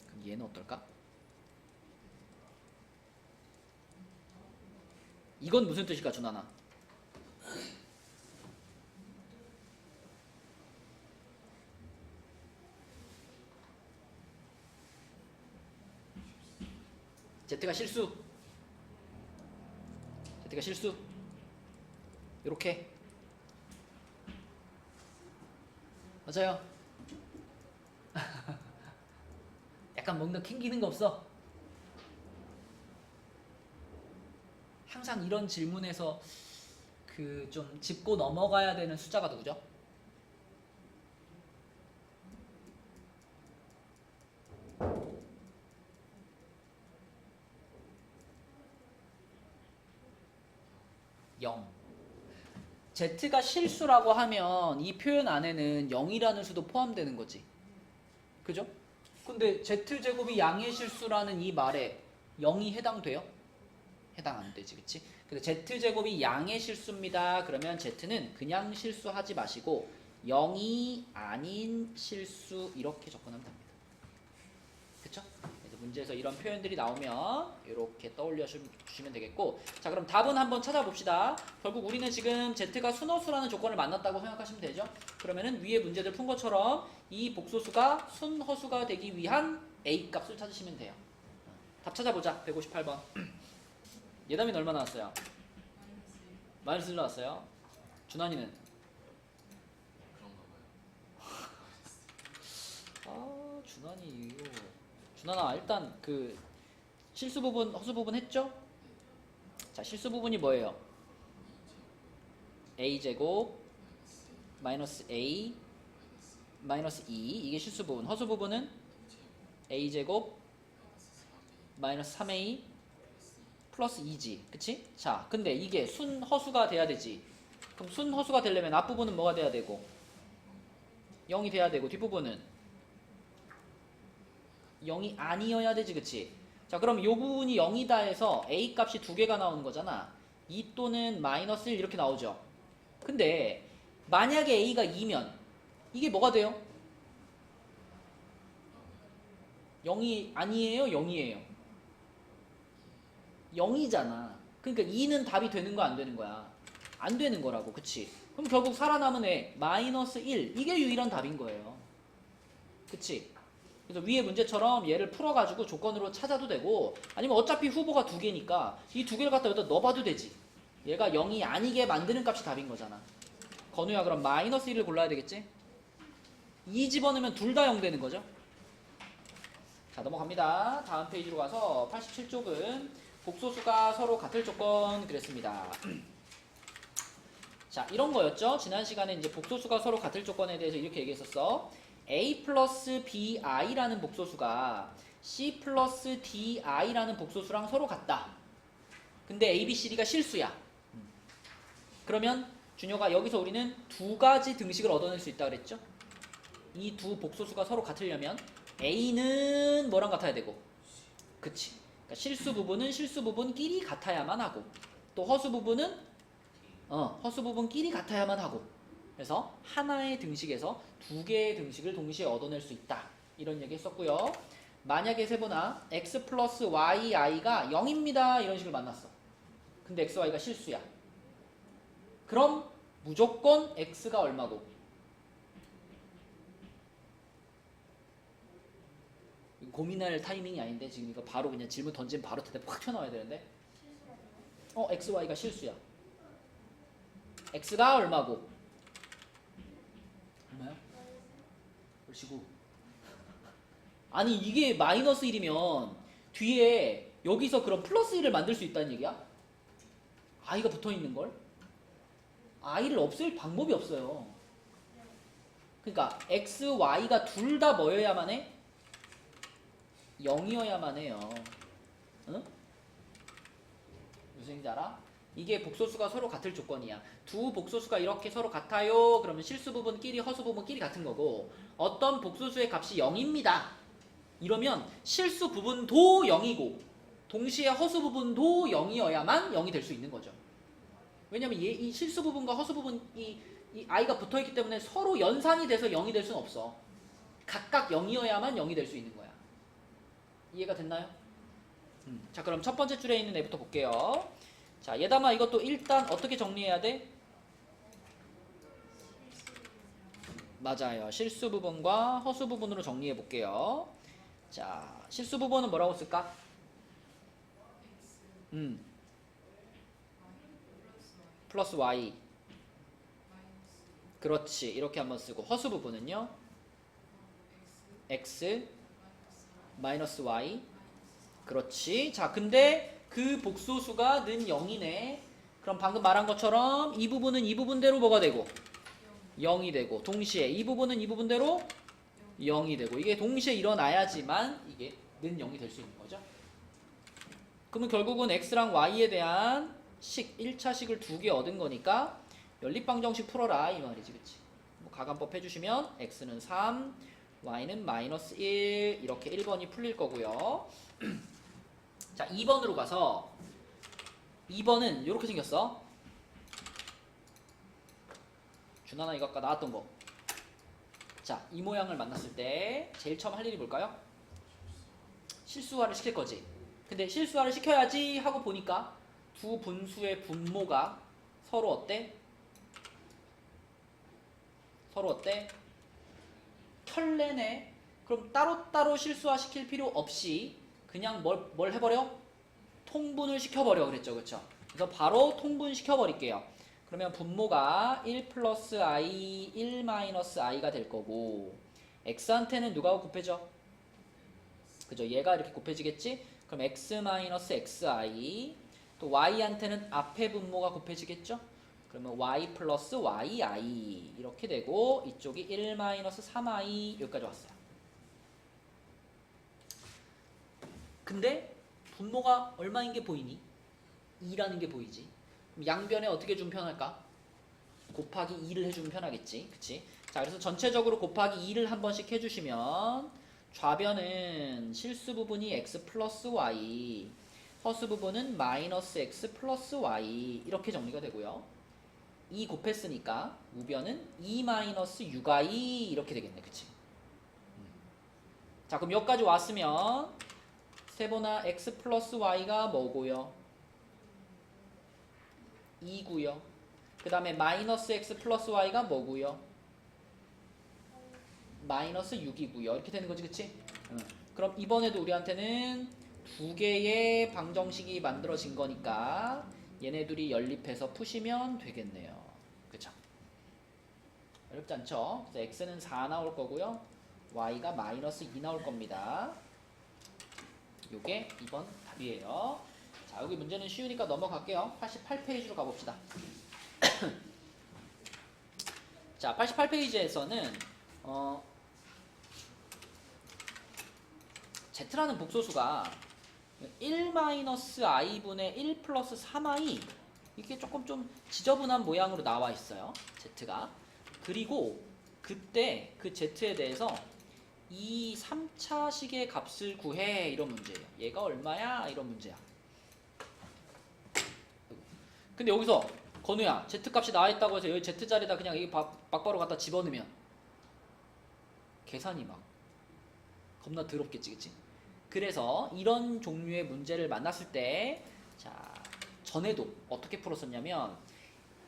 그럼 얘는 어떨까? 이건 무슨 뜻일까, 준하나? Z가 실수. Z가 실수. 이렇게. 맞아요. 약간 뭔가 캥기는 거 없어? 항상 이런 질문에서 그 좀 짚고 넘어가야 되는 숫자가 누구죠? Z가 실수라고 하면 이 표현 안에는 0이라는 수도 포함되는 거지. 그죠? 근데 Z제곱이 양의 실수라는 이 말에 0이 해당돼요? 해당 안 되지, 그치? 근데 Z제곱이 양의 실수입니다. 그러면 Z는 그냥 실수하지 마시고 0이 아닌 실수 이렇게 접근하면 됩니다. 그쵸? 그래서 문제에서 이런 표현들이 나오면 이렇게 떠올려 주시면 되겠고, 자 그럼 답은 한번 찾아봅시다. 결국 우리는 지금 Z가 순허수라는 조건을 만났다고 생각하시면 되죠. 그러면은 위에 문제들 푼 것처럼 이 복소수가 순허수가 되기 위한 A 값을 찾으시면 돼요. 답 찾아보자. 158번. 예담이는 얼마 나왔어요? 마이너스 1 나왔어요. 준환이는? 아 준환이 이거 준환아 일단 그 실수 부분 허수 부분 했죠? 자 실수 부분이 뭐예요? a제곱 마이너스 a 마이너스 2 이게 실수 부분. 허수 부분은 a제곱 마이너스 3a 플러스 2지. 그치? 자 근데 이게 순허수가 돼야 되지. 그럼 순허수가 되려면 앞부분은 뭐가 돼야 되고 0이 돼야 되고 뒷부분은 0이 아니어야 되지. 그치? 자 그럼 이 부분이 0이다 해서 a 값이 두 개가 나오는 거잖아. 2 또는 마이너스 1 이렇게 나오죠. 근데 만약에 a가 2면 이게 뭐가 돼요? 0이 아니에요? 0이에요? 0이잖아. 그러니까 2는 답이 되는 거 안 되는 거야? 안 되는 거라고. 그치? 그럼 결국 살아남은 애 마이너스 1 이게 유일한 답인 거예요. 그치? 그래서 위에 문제처럼 얘를 풀어가지고 조건으로 찾아도 되고 아니면 어차피 후보가 두 개니까 이 두 개를 갖다 여기다 넣어봐도 되지. 얘가 0이 아니게 만드는 값이 답인 거잖아. 건우야 그럼 마이너스 1을 골라야 되겠지? 2 집어넣으면 둘 다 0 되는 거죠. 자 넘어갑니다. 다음 페이지로 가서 87쪽은 복소수가 서로 같을 조건 그랬습니다. 자 이런 거였죠. 지난 시간에 이제 복소수가 서로 같을 조건에 대해서 이렇게 얘기했었어. a 플러스 bi라는 복소수가 c 플러스 di라는 복소수랑 서로 같다. 근데 a, b, c, d가 실수야. 그러면 준혁아 여기서 우리는 두 가지 등식을 얻어낼 수 있다 그랬죠. 이 두 복소수가 서로 같으려면 a는 뭐랑 같아야 되고, 그치? 그러니까 실수 부분은 실수 부분끼리 같아야만 하고, 또 허수 부분은 허수 부분끼리 같아야만 하고. 그래서 하나의 등식에서 두 개의 등식을 동시에 얻어낼 수 있다. 이런 얘기 했었고요. 만약에 세보나 x 플러스 yi가 0입니다. 이런 식을 만났어. 근데 x, y가 실수야. 그럼 무조건 x가 얼마고? 고민할 타이밍이 아닌데 지금 이거 바로 그냥 질문 던지면 바로 대답 확 튀어나와야 되는데 x, y가 실수야. x가 얼마고? 얼마요? 그러시고 아니 이게 마이너스 1이면 뒤에 여기서 그럼 플러스 1을 만들 수 있다는 얘기야? i가 붙어있는걸? i를 없앨 방법이 없어요. 그러니까 x, y가 둘 다 뭐여야만 해? 0이어야만 해요. 응? 무슨 얘기인지 알아? 이게 복소수가 서로 같을 조건이야. 두 복소수가 이렇게 서로 같아요. 그러면 실수 부분끼리 허수 부분끼리 같은 거고, 어떤 복소수의 값이 0입니다. 이러면 실수 부분도 0이고 동시에 허수 부분도 0이어야만 0이 될 수 있는 거죠. 왜냐면 이 실수 부분과 허수 부분이 이 i가 붙어있기 때문에 서로 연산이 돼서 0이 될 수는 없어. 각각 0이어야만 0이 될 수 있는 거야. 이해가 됐나요? 자, 그럼 첫 번째 줄에 있는 애부터 볼게요. 자, 얘담아 이것도 일단 어떻게 정리해야 돼? 맞아요. 실수 부분과 허수 부분으로 정리해 볼게요. 자, 실수 부분은 뭐라고 쓸까? x 플러스 y. 마이너스 그렇지. 이렇게 한번 쓰고, 허수 부분은요? x x 마이너스 y. 마이너스 그렇지. 자, 근데 그 복소수가 는 0이네. 그럼 방금 말한 것처럼 이 부분은 이 부분대로 뭐가 되고? 0이 되고, 동시에 이 부분은 이 부분대로 0이 되고, 이게 동시에 일어나야지만 이게 는 0이 될 수 있는 거죠. 그러면 결국은 x랑 y에 대한 식, 1차식을 두 개 얻은 거니까 연립방정식 풀어라 이 말이지, 그치? 뭐 가감법 해주시면 x는 3, y는 마이너스 1, 이렇게 1번이 풀릴 거고요. 자, 2번으로 가서 2번은 이렇게 생겼어. 준하나 이거 아까 나왔던 거. 자, 이 모양을 만났을 때 제일 처음 할 일이 뭘까요? 실수화를 시킬 거지. 근데 실수화를 시켜야지 하고 보니까 두 분수의 분모가 서로 어때? 서로 어때? 털레네. 그럼 따로따로 실수화 시킬 필요 없이 그냥 뭘 해버려? 통분을 시켜버려 그랬죠, 그쵸? 그래서 바로 통분시켜 버릴게요. 그러면 분모가 1 플러스 i, 1 마이너스 i가 될 거고, x한테는 누가 곱해져? 그죠? 얘가 이렇게 곱해지겠지? 그럼 x 마이너스 xi, 또 y한테는 앞에 분모가 곱해지겠죠? 그러면 y 플러스 yi 이렇게 되고, 이쪽이 1 마이너스 3i 여기까지 왔어요. 근데 분모가 얼마인 게 보이니? 2라는 게 보이지? 그럼 양변에 어떻게 주면 편할까? 곱하기 2를 해주면 편하겠지, 그치? 자, 그래서 전체적으로 곱하기 2를 한 번씩 해주시면 좌변은 실수 부분이 x 플러스 y, 허수 부분은 마이너스 x 플러스 y 이렇게 정리가 되고요. 2 곱했으니까 우변은 2 마이너스 6i 이렇게 되겠네, 그치? 자, 그럼 여기까지 왔으면 세보나 x 플러스 y가 뭐고요? 2고요. 그 다음에 마이너스 x 플러스 y가 뭐고요? 마이너스 6이고요. 이렇게 되는 거지, 그치? 그럼 이번에도 우리한테는 두 개의 방정식이 만들어진 거니까 얘네 둘이 연립해서 푸시면 되겠네요. 그쵸? 어렵지 않죠? 그래서 x는 4 나올 거고요. y가 마이너스 2 나올 겁니다. 요게 2번 답이에요. 자, 여기 문제는 쉬우니까 넘어갈게요. 88페이지로 가봅시다. 자, 88페이지에서는 z라는 복소수가 1-i분의 1 플러스 3i, 이게 조금 좀 지저분한 모양으로 나와 있어요, z가. 그리고 그때 그 z에 대해서 이 3차식의 값을 구해, 이런 문제예요. 얘가 얼마야? 이런 문제야. 근데 여기서 건우야, z값이 나와있다고 해서 여기 z자리에다 그냥 이 막바로 갖다 집어넣으면 계산이 막 겁나 더럽겠지, 그치? 그래서 이런 종류의 문제를 만났을 때, 자, 전에도 어떻게 풀었었냐면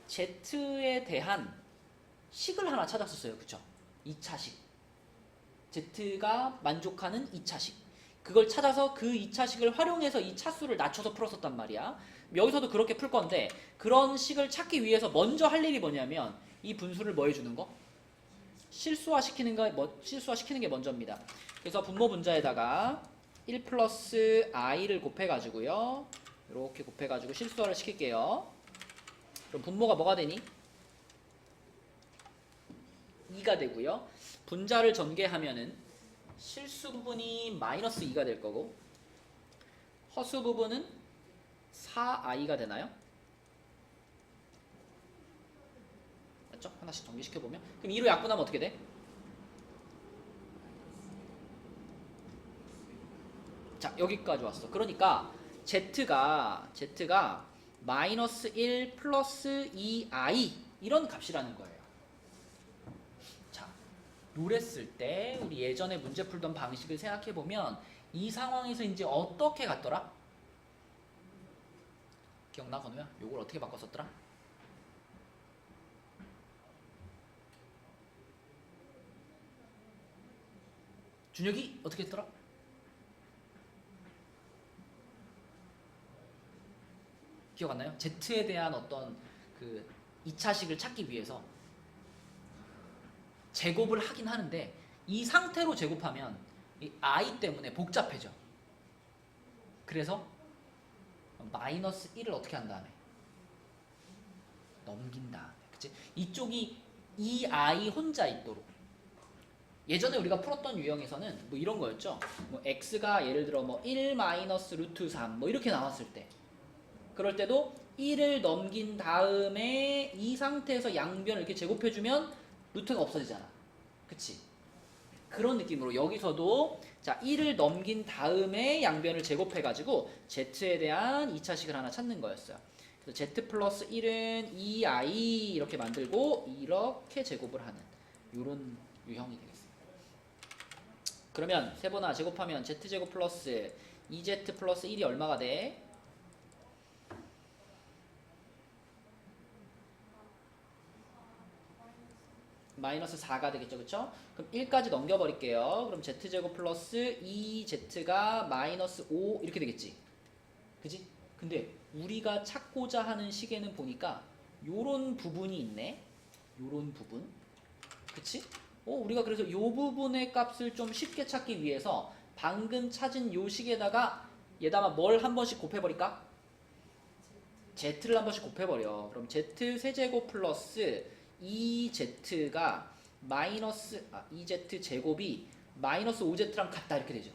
z에 대한 식을 하나 찾았었어요, 그쵸? 2차식. z가 만족하는 2차식. 그걸 찾아서 그 2차식을 활용해서 이 차수를 낮춰서 풀었었단 말이야. 여기서도 그렇게 풀 건데, 그런 식을 찾기 위해서 먼저 할 일이 뭐냐면 이 분수를 뭐 해주는 거? 실수화시키는 게 먼저입니다. 그래서 분모 분자에다가 1 플러스 i를 곱해가지고요, 이렇게 곱해가지고 실수화를 시킬게요. 그럼 분모가 뭐가 되니? 2가 되고요. 분자를 전개하면은 실수 부분이 마이너스 2가 될 거고 허수 부분은 4i가 되나요? 맞죠? 하나씩 전개시켜보면 그럼 2로 약분하면 어떻게 돼? 자 여기까지 왔어. 그러니까 z가 마이너스 1 플러스 2i 이런 값이라는 거예요. 자 롤했을 때 우리 예전에 문제 풀던 방식을 생각해보면 이 상황에서 이제 어떻게 갔더라? 기억나 건우야? 요걸 어떻게 바꿨었더라? 준혁이 어떻게 했더라? 기억 안 나요? Z에 대한 어떤 그 2차식을 찾기 위해서 제곱을 하긴 하는데 이 상태로 제곱하면 이 i 때문에 복잡해져. 그래서 마이너스 1을 어떻게 한 다음에 넘긴 다음에 그치? 이쪽이 2i 혼자 있도록 예전에 우리가 풀었던 유형에서는 뭐 이런 거였죠. 뭐 x가 예를 들어 뭐 1 마이너스 루트 3 뭐 이렇게 나왔을 때 그럴 때도 1을 넘긴 다음에 이 상태에서 양변을 이렇게 제곱해주면 루트가 없어지잖아. 그치? 그런 느낌으로 여기서도 자 1을 넘긴 다음에 양변을 제곱해가지고 z에 대한 2차식을 하나 찾는 거였어요. 그래서 z 플러스 1은 2i 이렇게 만들고 이렇게 제곱을 하는 이런 유형이 되겠습니다. 그러면 세번화 제곱하면 z제곱 플러스 2z 플러스 1이 얼마가 돼? 마이너스 4가 되겠죠, 그쵸? 그럼 1까지 넘겨버릴게요. 그럼 z제곱 플러스 2z가 마이너스 5 이렇게 되겠지? 그지? 근데 우리가 찾고자 하는 식에는 보니까 요런 부분이 있네? 요런 부분. 그치? 우리가 그래서 요 부분의 값을 좀 쉽게 찾기 위해서 방금 찾은 요 식에다가 얘다가 뭘 한 번씩 곱해버릴까? z를 한 번씩 곱해버려. 그럼 z 세제곱 플러스 2z가 마이너스 2z 제곱이 마이너스 5z랑 같다 이렇게 되죠.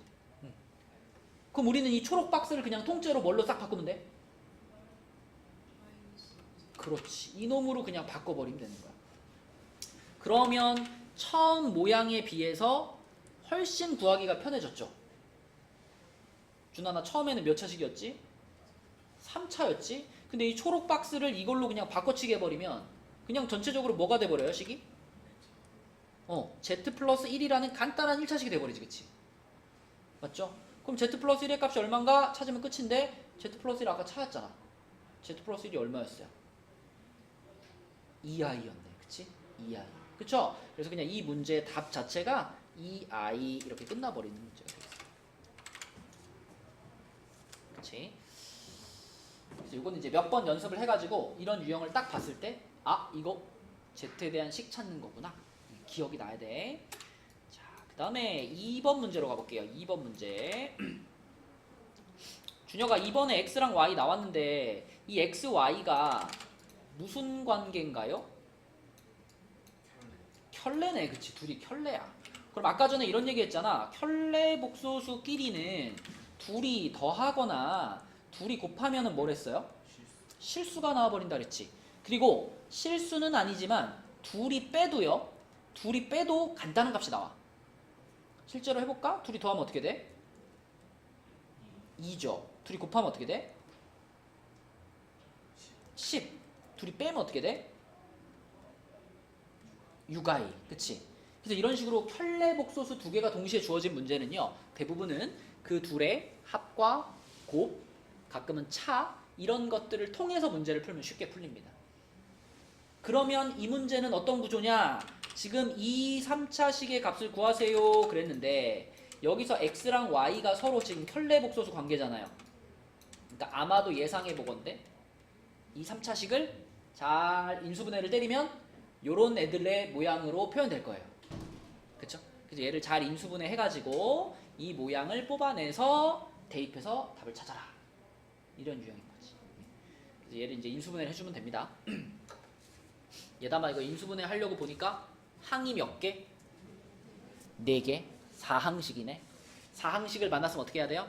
그럼 우리는 이 초록 박스를 그냥 통째로 뭘로 싹 바꾸면 돼? 그렇지. 이놈으로 그냥 바꿔버리면 되는 거야. 그러면 처음 모양에 비해서 훨씬 구하기가 편해졌죠. 준아 나 처음에는 몇 차식이었지? 3차였지? 근데 이 초록 박스를 이걸로 그냥 바꿔치기 해버리면 그냥 전체적으로 뭐가 돼버려요 식이? z 플러스 1이라는 간단한 1차식이 돼버리지 그치? 맞죠? 그럼 z 플러스 1의 값이 얼마인가 찾으면 끝인데 z 플러스 1 아까 찾았잖아. z 플러스 1이 얼마였어요? 2i였네 그치? 2i 그쵸? 그래서 그냥 이 문제의 답 자체가 2i 이렇게 끝나버리는 문제가 되겠습니다. 그치? 그래서 이거는 이제 몇 번 연습을 해가지고 이런 유형을 딱 봤을 때 이거 z에 대한 식 찾는 거구나 기억이 나야 돼. 자, 그 다음에 2번 문제로 가볼게요. 2번 문제. 준혁아 2번에 x랑 y 나왔는데 이 x, y가 무슨 관계인가요? 켤레네. 그치 둘이 켤레야. 그럼 아까 전에 이런 얘기 했잖아. 켤레 복소수끼리는 둘이 더하거나 둘이 곱하면은 뭘 했어요? 실수가 나와버린다 그랬지. 그리고 실수는 아니지만 둘이 빼도요. 둘이 빼도 간단한 값이 나와. 실제로 해볼까? 둘이 더하면 어떻게 돼? 2죠. 둘이 곱하면 어떻게 돼? 10. 둘이 빼면 어떻게 돼? 6i. 그치? 그래서 이런 식으로 켤레복소수 두 개가 동시에 주어진 문제는요. 대부분은 그 둘의 합과 곱, 가끔은 차 이런 것들을 통해서 문제를 풀면 쉽게 풀립니다. 그러면 이 문제는 어떤 구조냐? 지금 2, 3차식의 값을 구하세요 그랬는데 여기서 x랑 y가 서로 지금 켤레복소수 관계잖아요. 그러니까 아마도 예상해 보건데 2, 3차식을 잘 인수분해를 때리면 요런 애들의 모양으로 표현될 거예요. 그쵸? 그래서 얘를 잘 인수분해 해가지고 이 모양을 뽑아내서 대입해서 답을 찾아라. 이런 유형인 거지. 그래서 얘를 이제 인수분해를 해주면 됩니다. 얘다마 이거 인수분해 하려고 보니까 항이 몇 개? 4개. 4항식이네. 4항식을 만났으면 어떻게 해야 돼요?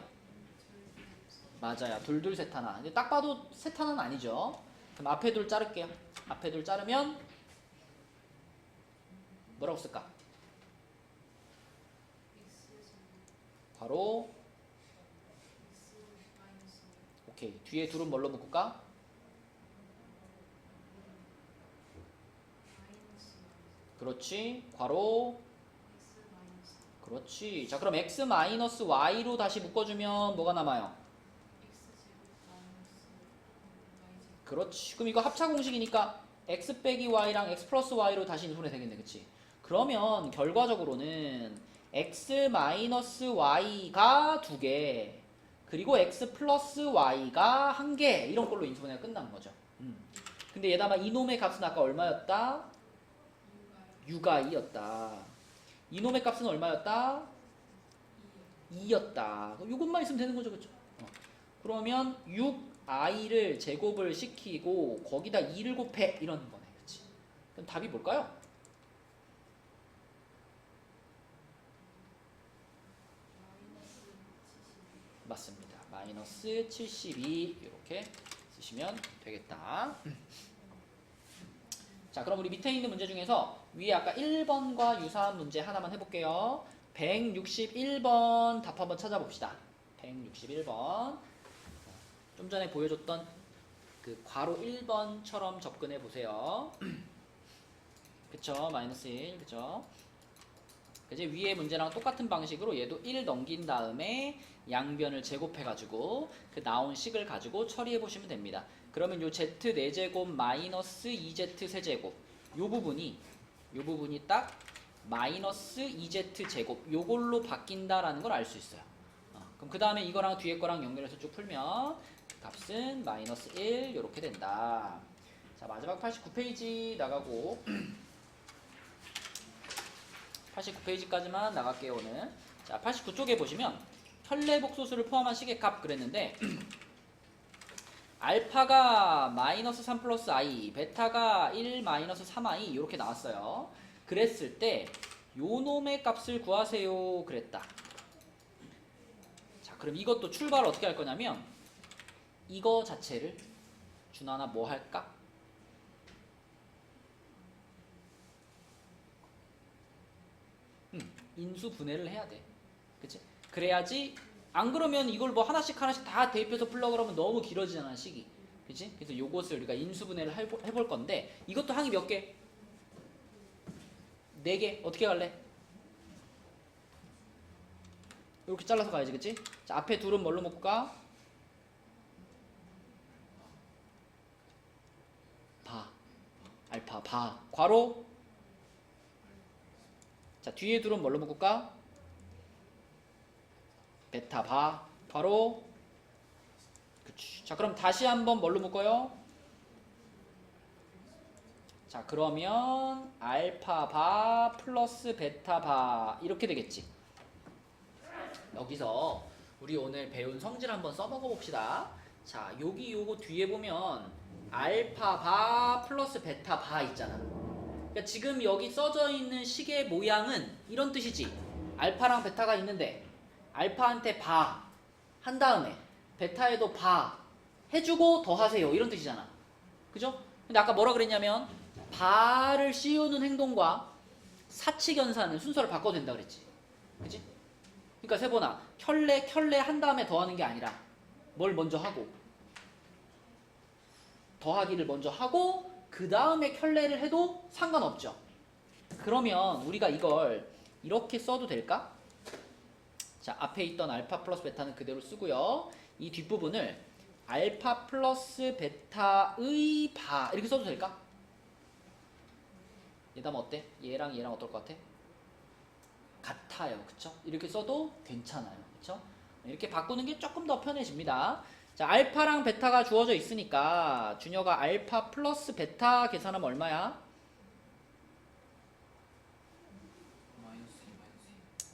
맞아요. 둘둘 셋 하나. 근데 딱 봐도 셋 하나는 아니죠. 그럼 앞에 둘 자를게요. 앞에 둘 자르면 뭐라고 쓸까? 괄호. 오케이. 뒤에 둘은 뭘로 묶을까? 그렇지. 괄호. 그렇지. 자, 그럼 x-y로 다시 묶어주면 뭐가 남아요? 그렇지. 그럼 이거 합차 공식이니까 x 빼기 y랑 x 플러스 y로 다시 인수분해 되겠네. 그치? 그러면 결과적으로는 x-y가 2개, 그리고 x 플러스 y가 1개, 이런 걸로 인수분해가 끝나는 거죠. 근데 얘다가 이놈의 값은 아까 얼마였다? 6i 였다. 이놈의 값은 얼마였다? 2였다. 이것만 있으면 되는 거죠. 그쵸? 그러면 6i를 제곱을 시키고 거기다 2를 곱해, 이런 거네. 그치? 그럼 답이 뭘까요? 맞습니다. 마이너스 72 이렇게 쓰시면 되겠다. 자, 그럼 우리 밑에 있는 문제 중에서 위에 아까 1번과 유사한 문제 하나만 해볼게요. 161번 답 한번 찾아봅시다. 161번. 좀 전에 보여줬던 그 괄호 1번처럼 접근해 보세요. 그쵸? 마이너스 1. 그쵸? 이제 위에 문제랑 똑같은 방식으로 얘도 1 넘긴 다음에 양변을 제곱해가지고 그 나온 식을 가지고 처리해 보시면 됩니다. 그러면 요 z 4제곱 마이너스 2z 세제곱 요 부분이 딱 마이너스 2z 제곱 요걸로 바뀐다라는 걸 알 수 있어요. 그럼 그 다음에 이거랑 뒤에 거랑 연결해서 쭉 풀면 그 값은 마이너스 1 요렇게 된다. 자, 마지막 89페이지 나가고 89페이지까지만 나갈게요 오늘. 자, 89쪽에 보시면 현례복소수를 포함한 식의 값 그랬는데 알파가 마이너스 3 플러스 i, 베타가 1 마이너스 3i 이렇게 나왔어요. 그랬을 때 요놈의 값을 구하세요 그랬다. 자, 그럼 이것도 출발을 어떻게 할 거냐면 이거 자체를 준하나 뭐 할까? 인수 분해를 해야 돼. 그치? 그래야지. 안 그러면 이걸 뭐 하나씩 다 대입해서 풀려고 그러면 너무 길어지잖아, 식이. 그치? 그래서 요것을 우리가 인수 분해를 해볼 건데 이것도 항이 몇 개? 4개. 어떻게 갈래? 이렇게 잘라서 가야지. 그치? 자, 앞에 둘은 뭘로 묶을까? 바. 알파, 바. 괄호. 자, 뒤에 둘은 뭘로 묶을까? 베타, 바. 괄호. 그치. 자, 그럼 다시 한번 뭘로 묶어요? 자, 그러면 알파 바 플러스 베타 바 이렇게 되겠지. 여기서 우리 오늘 배운 성질 한번 써먹어 봅시다. 자, 여기 요거 뒤에 보면 알파 바 플러스 베타 바 있잖아. 그러니까 지금 여기 써져 있는 식의 모양은 이런 뜻이지. 알파랑 베타가 있는데 알파한테 바 한 다음에 베타에도 바 해주고 더하세요 이런 뜻이잖아. 그죠? 근데 아까 뭐라 그랬냐면 바를 씌우는 행동과 사칙연산은 순서를 바꿔도 된다 그랬지. 그치? 그러니까 세번아 켤레 한 다음에 더하는 게 아니라 뭘 먼저 하고 더하기를 먼저 하고 그 다음에 켤레를 해도 상관없죠. 그러면 우리가 이걸 이렇게 써도 될까? 자, 앞에 있던 알파 플러스 베타는 그대로 쓰고요. 이 뒷부분을 알파 플러스 베타의 바 이렇게 써도 될까? 얘다음 어때? 얘랑 어떨 것 같아? 같아요. 그쵸? 이렇게 써도 괜찮아요. 그쵸? 이렇게 바꾸는 게 조금 더 편해집니다. 자, 알파랑 베타가 주어져 있으니까 준혁아 알파 플러스 베타 계산하면 얼마야?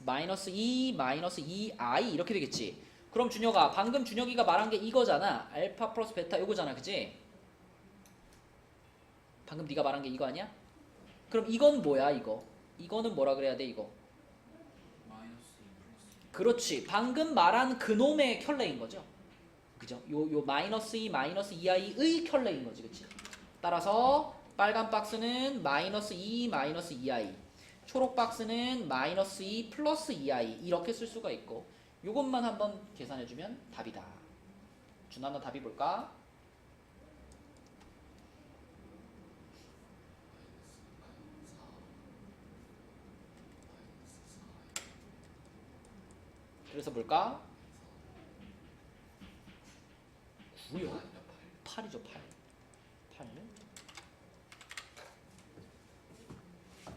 마이너스 2 마이너스 2i 이렇게 되겠지. 그럼 준혁아 방금 준혁이가 말한 게 이거잖아. 알파 플러스 베타 이거잖아. 그치? 방금 네가 말한 게 이거 아니야? 그럼 이건 뭐야 이거? 이거는 뭐라 그래야 돼 이거? 마이너스 2 플러스 그렇지. 방금 말한 그놈의 켤레인 거죠. 그죠? 요 마이너스 2 마이너스 2i의 켤레인 거지. 그치? 따라서 빨간 박스는 마이너스 2 마이너스 2i, 초록 박스는 마이너스 2 플러스 2i 이렇게 쓸 수가 있고, 요것만 한번 계산해주면 답이다. 준아 너 답이 볼까? 그래서 뭘까? 9요? 8이죠 8. 8.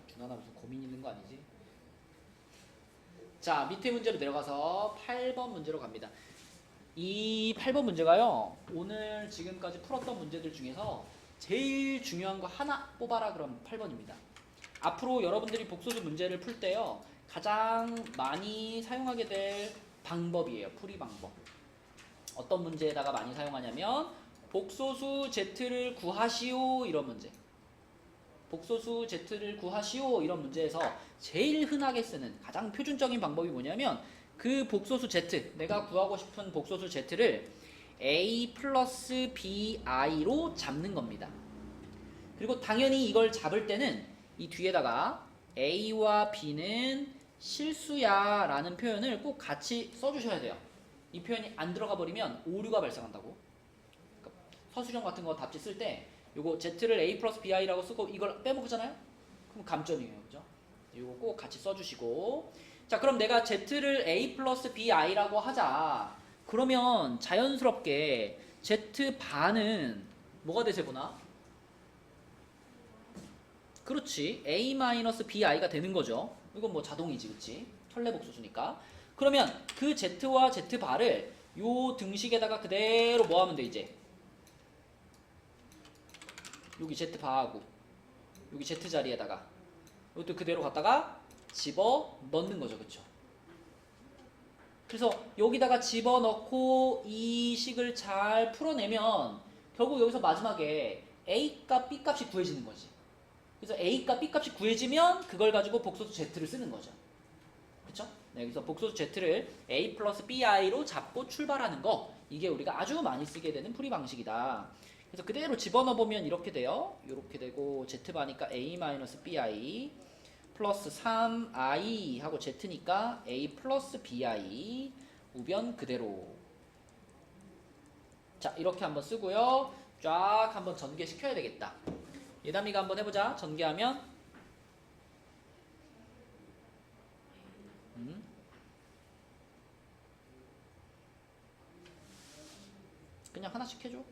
준하나 무슨 고민 있는 거 아니지? 자, 밑에 문제로 내려가서 8번 문제로 갑니다. 이 8번 문제가요, 오늘 지금까지 풀었던 문제들 중에서 제일 중요한 거 하나 뽑아라 그럼 8번입니다. 앞으로 여러분들이 복소수 문제를 풀 때요, 가장 많이 사용하게 될 방법이에요. 풀이 방법. 어떤 문제에다가 많이 사용하냐면 복소수 z를 구하시오 이런 문제, 복소수 z를 구하시오 이런 문제에서 제일 흔하게 쓰는 가장 표준적인 방법이 뭐냐면, 그 복소수 z, 내가 구하고 싶은 복소수 z를 a 플러스 bi로 잡는 겁니다. 그리고 당연히 이걸 잡을 때는 이 뒤에다가 a와 b는 실수야 라는 표현을 꼭 같이 써주셔야 돼요. 이 표현이 안 들어가 버리면 오류가 발생한다고. 그러니까 서술형 같은 거 답지 쓸 때 요거 z를 a 플러스 bi라고 쓰고 이걸 빼먹잖아요? 그럼 감점이에요. 그죠? 요거 꼭 같이 써주시고, 자 그럼 내가 z를 a 플러스 bi라고 하자. 그러면 자연스럽게 z반은 뭐가 되세구나? 그렇지, a 마이너스 bi가 되는 거죠. 이건 뭐 자동이지, 그치? 켤레복소수니까. 그러면 그 z와 z바를 요 등식에다가 그대로 뭐 하면 돼 이제? 여기 z바하고 여기 z 자리에다가 이것도 그대로 갖다가 집어 넣는 거죠. 그쵸? 그래서 여기다가 집어 넣고 이 식을 잘 풀어내면 결국 여기서 마지막에 a값 b값이 구해지는 거지. 그래서 a값 b값이 구해지면 그걸 가지고 복소수 z를 쓰는 거죠. 그쵸? 네, 여기서 복소수 z를 a 플러스 bi로 잡고 출발하는 거, 이게 우리가 아주 많이 쓰게 되는 풀이 방식이다. 그래서 그대로 집어넣어 보면 이렇게 돼요. 이렇게 되고 z바니까 a 마이너스 bi 플러스 3i 하고 z니까 a 플러스 bi, 우변 그대로. 자 이렇게 한번 쓰고요. 쫙 한번 전개시켜야 되겠다. 예담이가 한번 해보자. 전개하면 그냥 하나씩 해줘.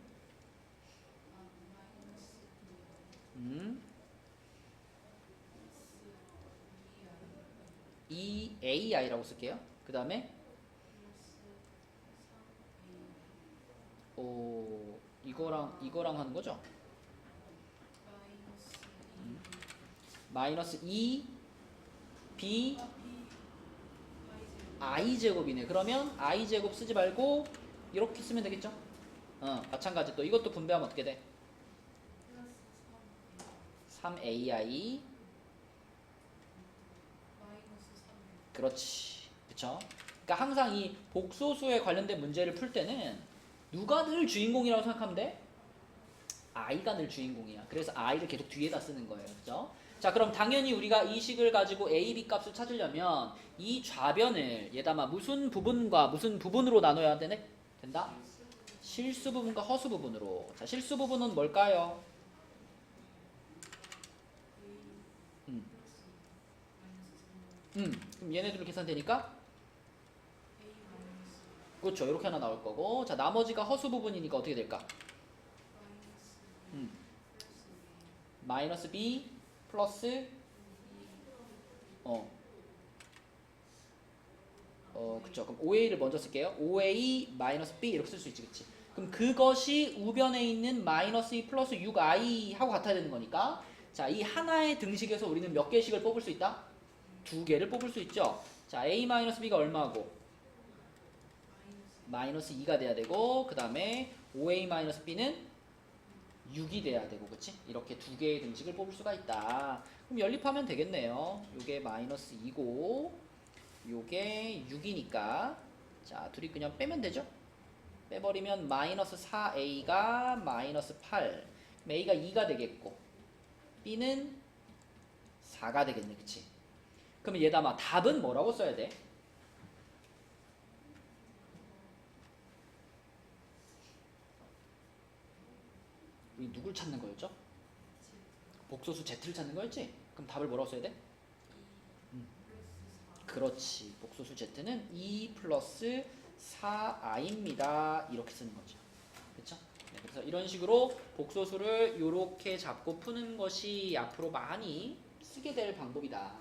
이 ai라고 쓸게요. 그 다음에 이거랑 하는 거죠. 마이너스 2 b i 제곱이네. 그러면 i 제곱 쓰지 말고 이렇게 쓰면 되겠죠. 마찬가지 또 이것도 분배하면 어떻게 돼? 3ai. 그렇지. 그쵸? 그러니까 항상 이 복소수에 관련된 문제를 풀 때는 누가 늘 주인공이라고 생각하면 돼? i가 늘 주인공이야. 그래서 i를 계속 뒤에다 쓰는 거예요. 그죠? 자 그럼 당연히 우리가 이 식을 가지고 a, b 값을 찾으려면 이 좌변을 얘다마 무슨 부분과 무슨 부분으로 나눠야 되네? 된다? 실수 부분과 허수 부분으로. 자 실수 부분은 뭘까요? 그럼 얘네들로 계산되니까? 그렇죠. 이렇게 하나 나올 거고, 자 나머지가 허수 부분이니까 어떻게 될까? 마이너스 b 플러스 그쵸. 그럼 5a를 먼저 쓸게요. 5a 마이너스 b 이렇게 쓸 수 있지, 그치? 그럼 그것이 우변에 있는 마이너스 2 플러스 6i 하고 같아야 되는 거니까, 자 이 하나의 등식에서 우리는 몇 개씩을 뽑을 수 있다? 2개를 뽑을 수 있죠. 자 a 마이너스 b가 얼마고? 마이너스 2가 돼야 되고, 그 다음에 5a 마이너스 b는 6이 돼야 되고, 그치? 이렇게 두 개의 등식을 뽑을 수가 있다. 그럼 연립하면 되겠네요. 요게 마이너스 2고 요게 6이니까 자, 둘이 그냥 빼면 되죠? 빼버리면 마이너스 4a가 마이너스 8. 그럼 a가 2가 되겠고 b는 4가 되겠네, 그치? 그러면 얘다마 답은 뭐라고 써야 돼? 우리 누굴 찾는 거였죠? 복소수 z를 찾는 거였지? 그럼 답을 뭐라고 써야 돼? 그렇지. 복소수 z는 2 플러스 4i입니다. 이렇게 쓰는 거죠. 그렇죠? 네, 그래서 이런 식으로 복소수를 이렇게 잡고 푸는 것이 앞으로 많이 쓰게 될 방법이다.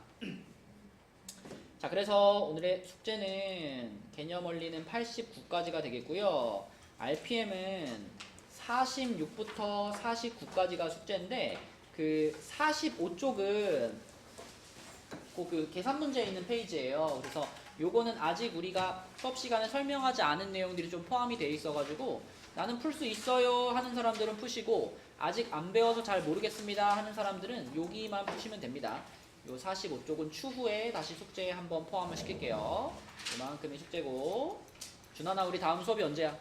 자, 그래서 오늘의 숙제는 개념 원리는 89까지가 되겠고요. RPM은 46부터 49까지가 숙제인데 그 45쪽은 그 계산 문제에 있는 페이지예요. 그래서 요거는 아직 우리가 수업 시간에 설명하지 않은 내용들이 좀 포함이 되어 있어가지고 나는 풀 수 있어요 하는 사람들은 푸시고 아직 안 배워서 잘 모르겠습니다 하는 사람들은 여기만 푸시면 됩니다. 요 45쪽은 추후에 다시 숙제에 한번 포함을 시킬게요. 이만큼이 숙제고. 준하나 우리 다음 수업이 언제야?